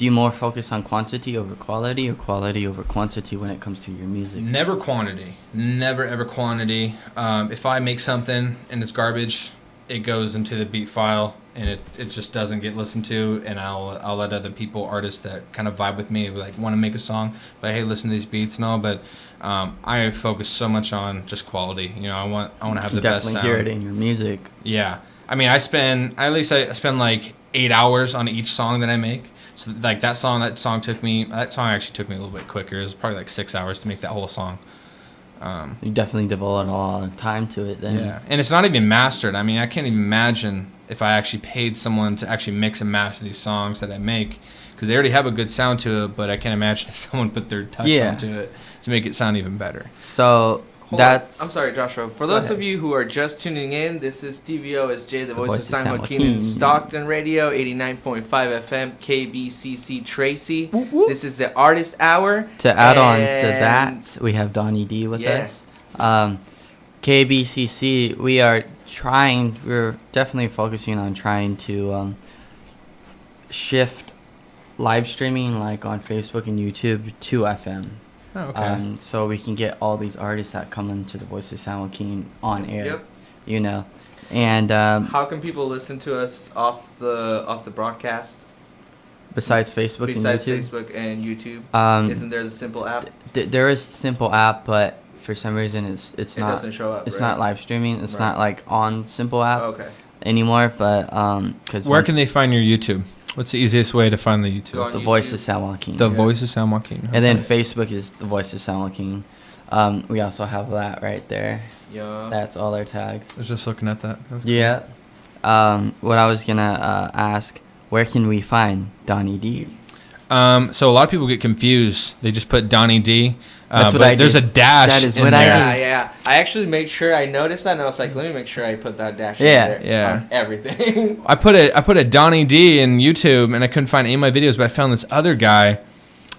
more focus on quantity over quality, or quality over quantity when it comes to your music? Never quantity. Never, ever quantity. If I make something and it's garbage, it goes into the beat file, and it just doesn't get listened to, and I'll let other people, artists that kind of vibe with me, like want to make a song, but hey, listen to these beats and all. But I focus so much on just quality. I want to have the best sound. Definitely hear it in your music. Yeah. I mean, I spend like 8 hours on each song that I make. So like that song actually took me a little bit quicker. It was probably like 6 hours to make that whole song. You definitely devoted a lot of time to it then. Yeah, and it's not even mastered. I mean, I can't even imagine if I actually paid someone to actually mix and master these songs that I make, because they already have a good sound to it, but I can't imagine if someone put their touch onto it to make it sound even better. So I'm sorry, Joshua. For those of you who are just tuning in, this is TVOSJ, the voice of San Joaquin in Stockton Radio, 89.5 FM, KBCC Tracy. This is the Artist Hour. To add on to that, we have Donny-D with us. KBCC, we're definitely focusing on trying to shift live streaming, like on Facebook and YouTube, to FM. Oh, okay. So we can get all these artists that come into the Voice of San Joaquin on air. Yep. And how can people listen to us off the broadcast? Besides Facebook and YouTube, isn't there the simple app? There is simple app, but for some reason it doesn't show up. It's not live streaming. It's not like on simple app anymore. But because where can they find your YouTube? What's the easiest way to find the YouTube? The Voice of San Joaquin. The Voice of San Joaquin. And then Facebook is the Voice of San Joaquin. We also have that right there. Yeah. That's all our tags. I was just looking at that. Yeah. what I was gonna ask, where can we find Donny-D? So a lot of people get confused. They just put Donny-D. That's what I There's did. a dash. That is in what there. I did. Yeah. I actually made sure I noticed that, and I was like, let me make sure I put that dash Yeah. in there Yeah. on everything. I put a Donny-D in YouTube, and I couldn't find any of my videos, but I found this other guy,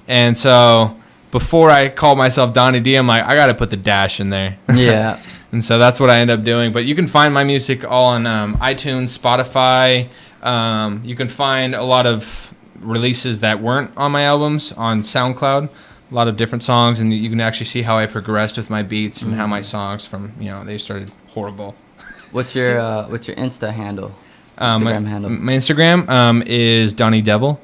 and so before I called myself Donny-D, I'm like, I gotta put the dash in there. Yeah. And so that's what I end up doing. But you can find my music all on iTunes, Spotify. You can find a lot of releases that weren't on my albums on SoundCloud. A lot of different songs, and you can actually see how I progressed with my beats and how my songs they started horrible. What's your Insta handle? My Instagram handle. My Instagram is Donny Devil.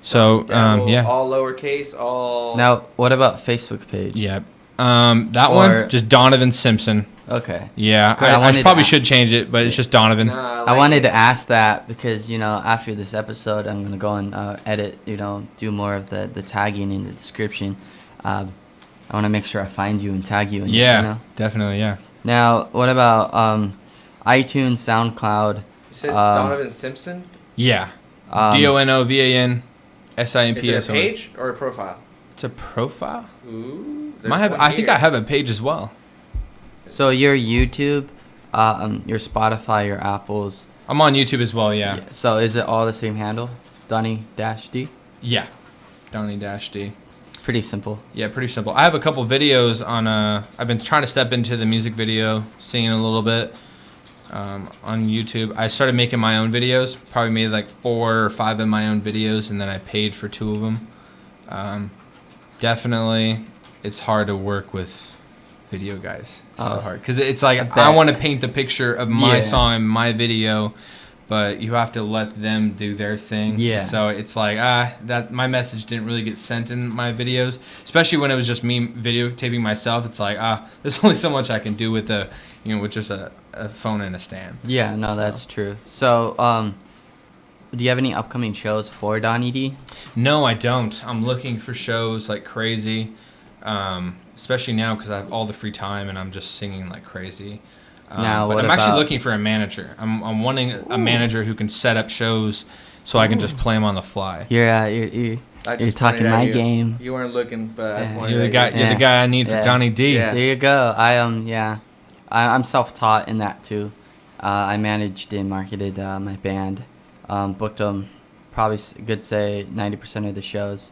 So Devil, yeah. all lowercase, all. Now, what about Facebook page? Yeah. That Or- one, just Donovan Simpson. Okay. Yeah, Good, I I wanted probably to- should change it, but it's just Donovan. Nah, I wanted to ask that because, after this episode, I'm going to go and edit, do more of the tagging in the description. I want to make sure I find you and tag you. In Yeah, it, definitely, yeah. Now, what about iTunes, SoundCloud? You said Donovan Simpson? Yeah. Um, DONOVAN Is it a SIMPSON. page or a profile? It's a profile? Ooh. I think I have a page as well. So your YouTube, your Spotify, your Apples. I'm on YouTube as well, yeah. So is it all the same handle? Donny-D? Yeah. Donny-D. Pretty simple. Yeah, pretty simple. I have a couple videos on. I've been trying to step into the music video scene a little bit on YouTube. I started making my own videos. Probably made like 4 or 5 of my own videos, and then I paid for 2 of them. Definitely, it's hard to work with video guys. It's so hard because it's like I want to paint the picture of my song and my video, but you have to let them do their thing. Yeah. So it's like that my message didn't really get sent in my videos, especially when it was just me videotaping myself. It's like there's only so much I can do with with just a phone and a stand. Yeah, no, that's true. So, do you have any upcoming shows for Donny-D? No, I don't. I'm looking for shows like crazy, especially now because I have all the free time and I'm just singing like crazy. Now, but what I'm actually about- looking for a manager. I'm wanting a manager who can set up shows so I can just play them on the fly. You're I You're just talking pointed at my you. game. You weren't looking, but I Yeah. pointed You're the at guy. you. You're the guy I need for Yeah. Donny-D. Yeah. There you go. I'm self-taught in that too. I managed and marketed my band, booked them, probably good say 90% of the shows.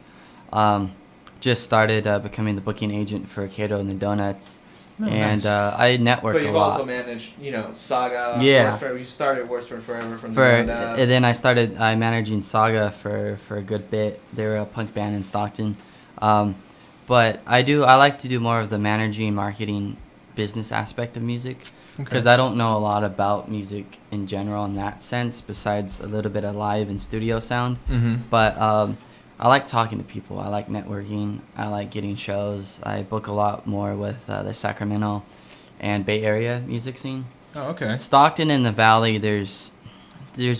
Just started becoming the booking agent for Cato and the Donuts, and I networked But a you've lot. also managed, Saga. Yeah. You started Worst Friend Forever from the ground up. And then I started managing Saga for a good bit. They were a punk band in Stockton, but I like to do more of the managing, marketing, business aspect of music because I don't know a lot about music in general in that sense. Besides a little bit of live and studio sound, but I like talking to people. I like networking. I like getting shows. I book a lot more with the Sacramento and Bay Area music scene. Oh, okay. Stockton and the Valley, there's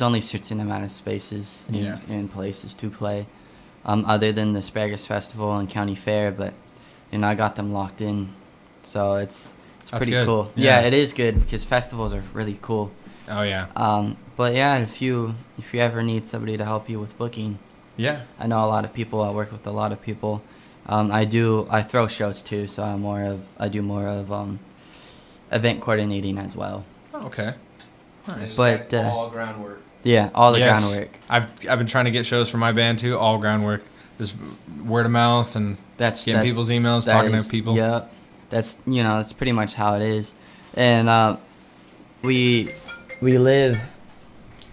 only a certain amount of spaces and places to play, other than the Asparagus Festival and County Fair. But I got them locked in, so it's pretty good. cool. Yeah. Yeah, it is good because festivals are really cool. Oh yeah. But yeah, if you ever need somebody to help you with booking, Yeah. I know a lot of people. I work with a lot of people. I throw shows too, so I do more of event coordinating as well. Oh, okay. Nice. But, That's all groundwork. Yeah, all the Yes. groundwork. I've been trying to get shows for my band too. All groundwork, just word of mouth and That's getting people's emails, talking to people. Yeah, that's that's pretty much how it is, and we live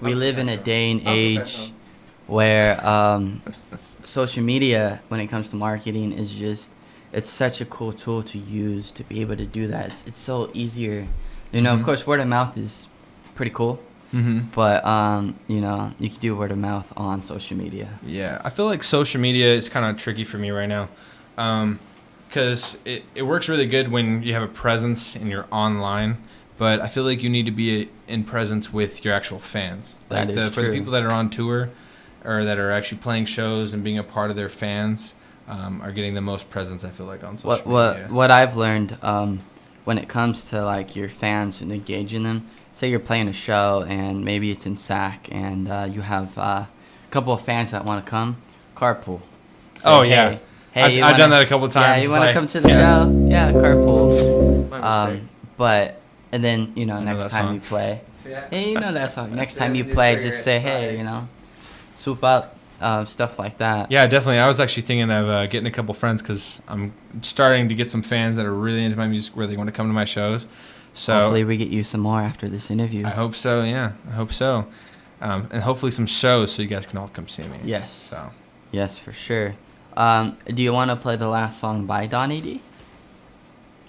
in a day and age where social media, when it comes to marketing, is just it's such a cool tool to use to be able to do that. It's so easier, Of course, word of mouth is pretty cool. But you can do word of mouth on social media. Yeah, I feel like social media is kind of tricky for me right now, because it works really good when you have a presence and you're online, but I feel like you need to be in presence with your actual fans. That is For the true. people that are on tour, or that are actually playing shows and being a part of their fans, are getting the most presence. I feel like on social media. What I've learned when it comes to like your fans and engaging them. say you're playing a show and maybe it's in Sac and you have a couple of fans that want to come, carpool. Say, yeah. Hey, I've done that a couple of times. Yeah, you want to come to the show? Yeah, carpool. My mistake. And then, next time you play. Yeah. Hey, you know that song. Next time you Just play, figure just it. say, Sorry. hey, swoop up, stuff like that. Yeah, definitely. I was actually thinking of getting a couple friends because I'm starting to get some fans that are really into my music where they want to come to my shows. So Hopefully we get you some more after this interview. I hope so. Yeah, I hope so. And hopefully some shows so you guys can all come see me. Yes. So Yes, for sure. Do you want to play the last song by Donny-D?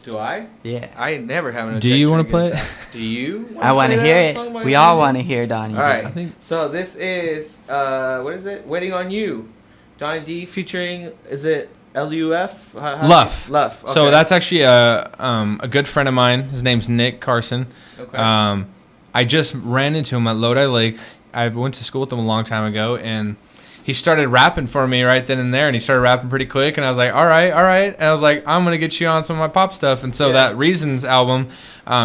Do I? Yeah. I never have an Do you want wanna play to Do you? I want to play hear that it. song by We all Donny-D? want to hear Donny-D. All right. I think So this is what is it? Waiting on You. Donny-D featuring, is it LUF? Luff. Luff. Okay. So that's actually a good friend of mine. His name's Nick Carson. Okay. I just ran into him at Lodi Lake. I went to school with him a long time ago, and he started rapping for me right then and there, and he started rapping pretty quick, and I was like, all right. And I was like, I'm going to get you on some of my pop stuff. And so that Reasons album,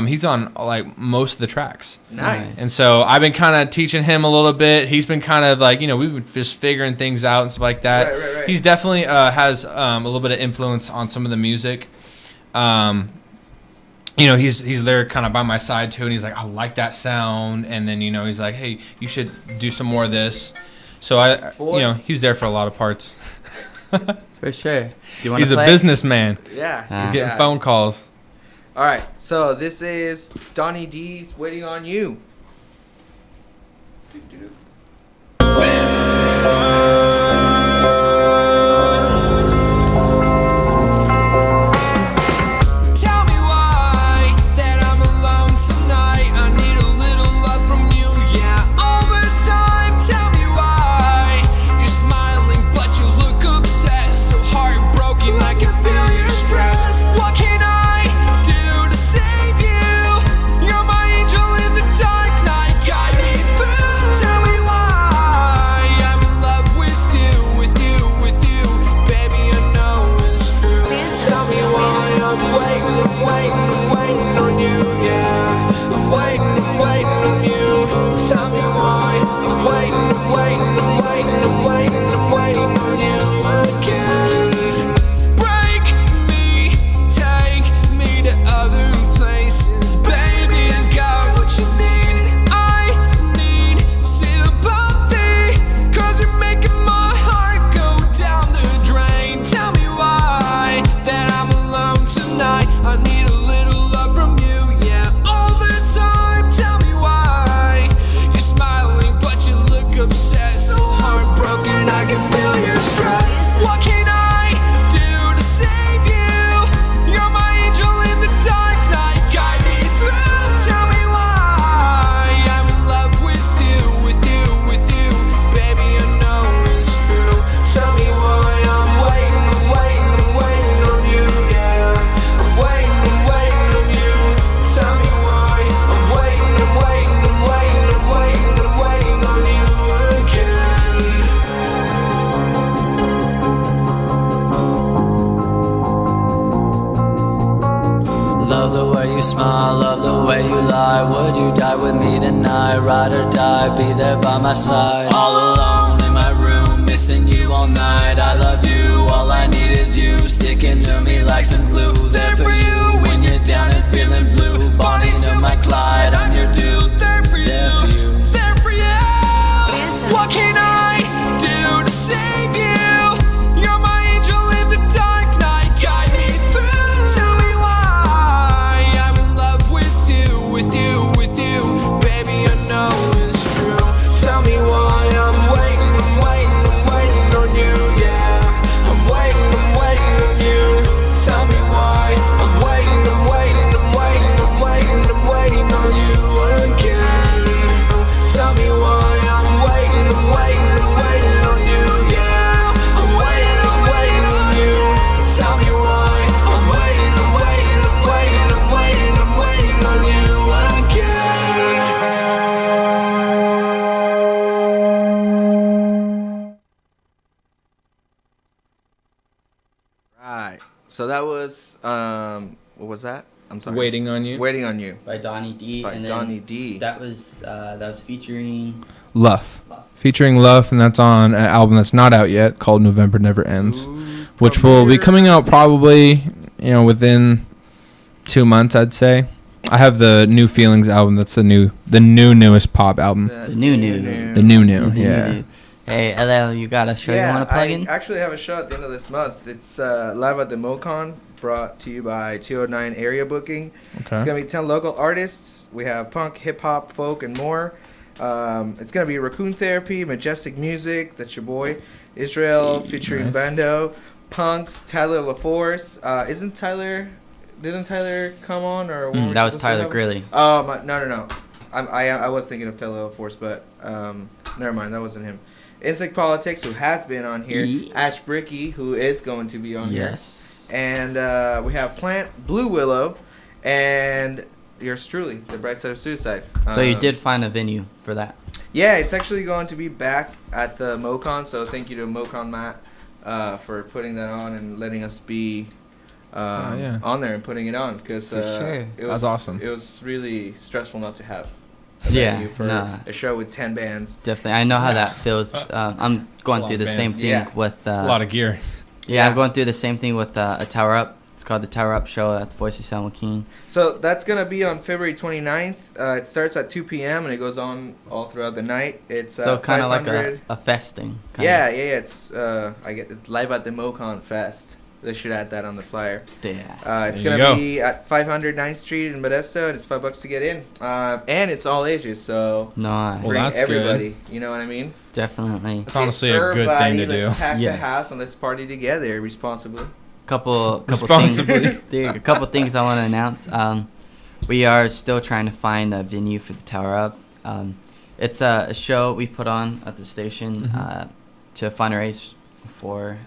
he's on like most of the tracks. Nice. And so I've been kind of teaching him a little bit. He's been kind of like, we've been just figuring things out and stuff like that. Right. He's definitely has a little bit of influence on some of the music. He's there kind of by my side too, and he's like, I like that sound. And then, he's like, hey, you should do some more of this. So he was there for a lot of parts. For sure. Do you want He's to a play? businessman. Yeah. Ah. He's getting phone calls. All right. So this is Donny-D's Waiting on You. Tell me why that I'm alone tonight. I need a little love from you, yeah, all the time. Tell me why you're smiling, but you look obsessed, so heartbroken. I can feel your stress. What can I do to save you? You're my angel in the dark night. Guide me through. Tell me why I'm in love with you, with you, with you, baby. I know it's true. Tell me why I'm waiting on you, yeah. I'm waiting on you. Tell me why I'm waiting on you again. Break me, take me to other places, baby. I got what you need. I need sympathy, 'cause you're making my heart go down the drain. Tell me why that I'm alone tonight. I need a little love from you, yeah, all the time. Tell me why you're smiling, but you look obsessed, so heartbroken. I can feel your stress. What can I do to save you? You're my angel in the dark night. Guide me through. Tell me why I'm in love with you, with you, with you, baby. I know it's true. Tell me why I'm waiting on you, yeah. I'm waiting on you. Tell me why I'm waiting on you again. Love the way you smile, love the way you lie. Would you die with me tonight? Ride or die, be there by my side. All alone in my room, missing you all night. I love you, all I need is you. Sticking to me like some glue. There for you when you're down and feeling blue. Bonnie to my Clyde, I'm your dude. There for you, There for you. there for you. What can I do to save you? You're my angel in the dark night. Guide me through. Tell me why I'm in love with you, with you, with you, baby. I know it's true. Tell me why I'm waiting on you, yeah. I'm waiting on you. Tell me why I'm waiting on you again. Tell me why I'm waiting on you, yeah. I'm waiting on you. Tell me why I'm waiting on you again. Right. So that was what was that? I'm sorry. Waiting on You. Waiting on You. By Donny-D. By and Donny-D. That was featuring Luff. Featuring Luff, and that's on an album that's not out yet called November Never Ends, which will be coming out probably, within 2 months, I'd say. I have the New Feelings album. That's the newest pop album. the new. Yeah. Hey, Alejo, you got a show you want to plug in? I actually have a show at the end of this month. It's live at the MoCon, brought to you by 209 Area Booking. Okay. It's going to be 10 local artists. We have punk, hip-hop, folk, and more. It's going to be Raccoon Therapy, Majestic Music, that's your boy, Israel, featuring Bando, Punks, Tyler LaForce. Didn't Tyler come on? Or that was Tyler Grilly. Oh, no. I was thinking of Tyler LaForce, but never mind, that wasn't him. Insect Politics, who has been on here. Ash Bricky, who is going to be on here. Yes. And we have Plant, Blue Willow, and yours truly, The Bright Side of Suicide. So you did find a venue for that? Yeah, it's actually going to be back at the MoCon, so thank you to MoCon Matt for putting that on and letting us be on there and putting it on, because sure. it was awesome. It was really stressful not to have a show with 10 bands. Definitely. I know how that feels. I'm going through the same thing with a lot of gear. Yeah, I'm going through the same thing with a Tower Up. It's called the Tower Up Show at the Voice of San Joaquin. So that's going to be on February 29th. It starts at 2 p.m. and it goes on all throughout the night. It's so kind of like a fest thing. Yeah. It's it's live at the MoCon Fest. They should add that on the flyer. Yeah. It's going to be at 500 9th Street in Modesto, and it's $5 to get in. And it's all ages, so bring everybody. Good. You know what I mean? Definitely. It's honestly a good thing to do. Let's pack the house and let's party together responsibly. Couple things. A couple things I want to announce. We are still trying to find a venue for the Tower Up. It's a show we put on at the station to fundraise for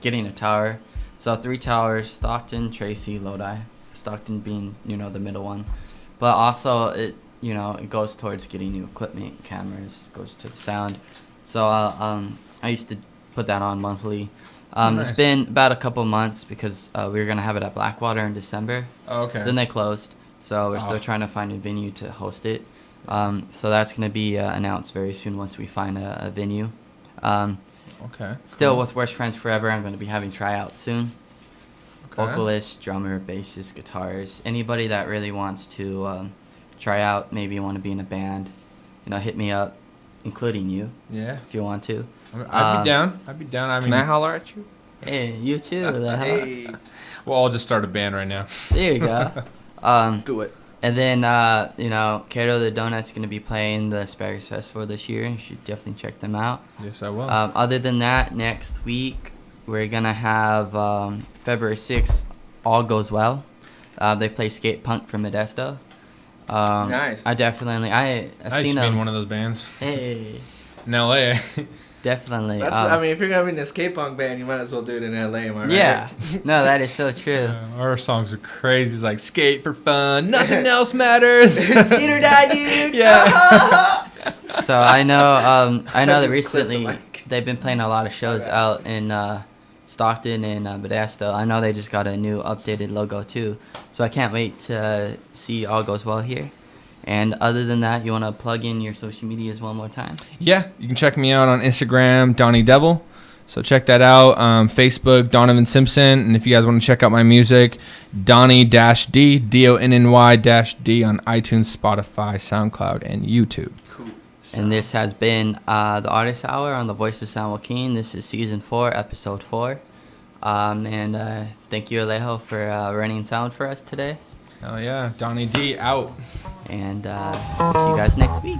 getting a tower. So 3 towers: Stockton, Tracy, Lodi. Stockton being the middle one, but also it goes towards getting new equipment, cameras, goes to the sound. So I used to put that on monthly. It's been about a couple months because we were going to have it at Blackwater in December. Oh, okay. Then they closed, so we're still trying to find a venue to host it. So that's going to be announced very soon once we find a venue. Still with Worst Friends Forever, I'm going to be having tryouts soon. Vocalist, drummer, bassist, guitarist. Anybody that really wants to try out, maybe want to be in a band, hit me up, including you. Yeah. If you want to. I'd be down. I mean, can I holler at you? Hey, you too. Hey. We'll all just start a band right now. There you go. Do it. And then, Cato the Donut's going to be playing the Asparagus Festival this year. You should definitely check them out. Yes, I will. Other than that, next week, we're going to have February 6th, All Goes Well. They play skate punk from Modesto. Nice. I definitely, I used to be in one of those bands. Hey. In L.A. Definitely. If you're going to be in a skate punk band, you might as well do it in L.A., am I right? Yeah. No, that is so true. Our songs are crazy. It's like, skate for fun. Nothing else matters. Skate or die, dude. Yeah. So I know that recently they've been playing a lot of shows out in Stockton and Modesto. I know they just got a new updated logo too. So I can't wait to see All Goes Well here. And other than that, you want to plug in your social medias one more time? Yeah, you can check me out on Instagram, Donny Devil. So check that out. Facebook, Donovan Simpson. And if you guys want to check out my music, Donny-D, Donny-D on iTunes, Spotify, SoundCloud, and YouTube. Cool. And this has been the Artist Hour on the Voice of San Joaquin. This is Season 4, Episode 4. And thank you, Alejo, for running sound for us today. Hell yeah. Donny-D out. And see you guys next week.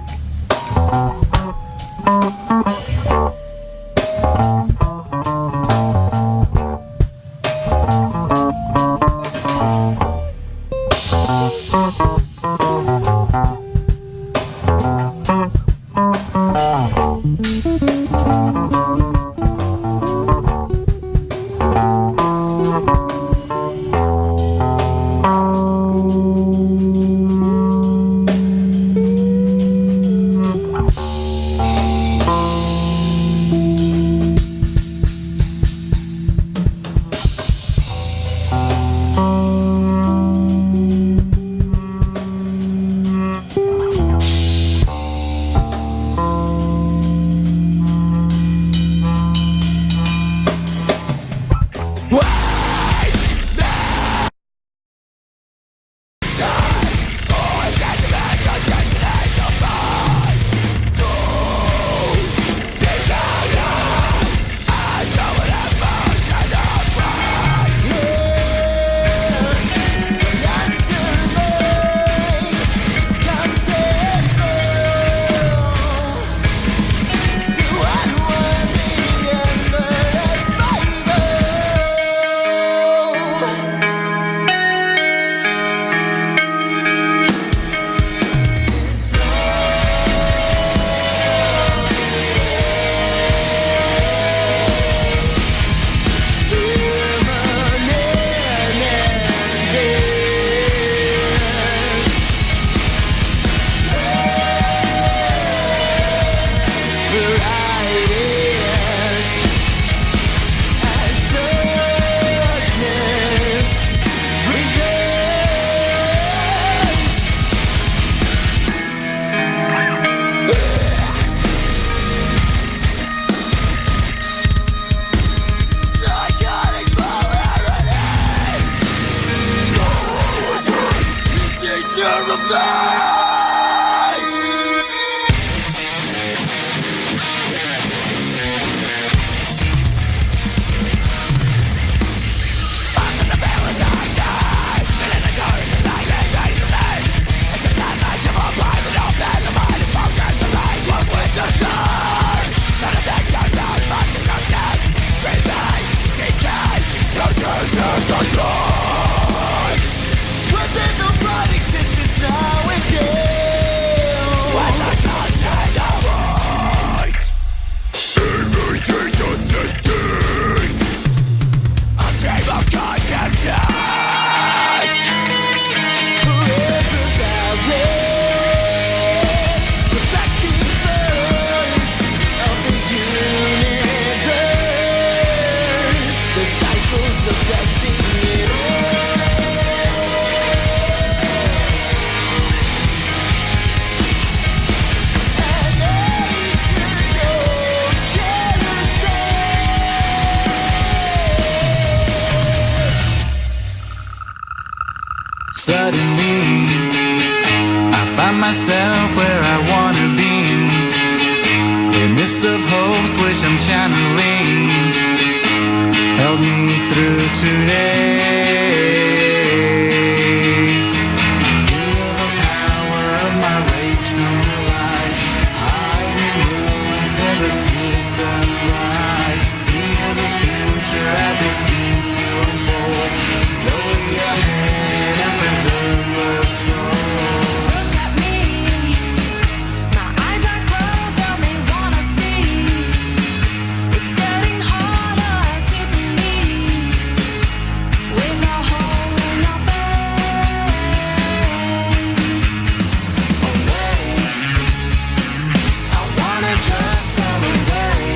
Suddenly, I find myself where I wanna be. A mist of hopes which I'm channeling held me through today.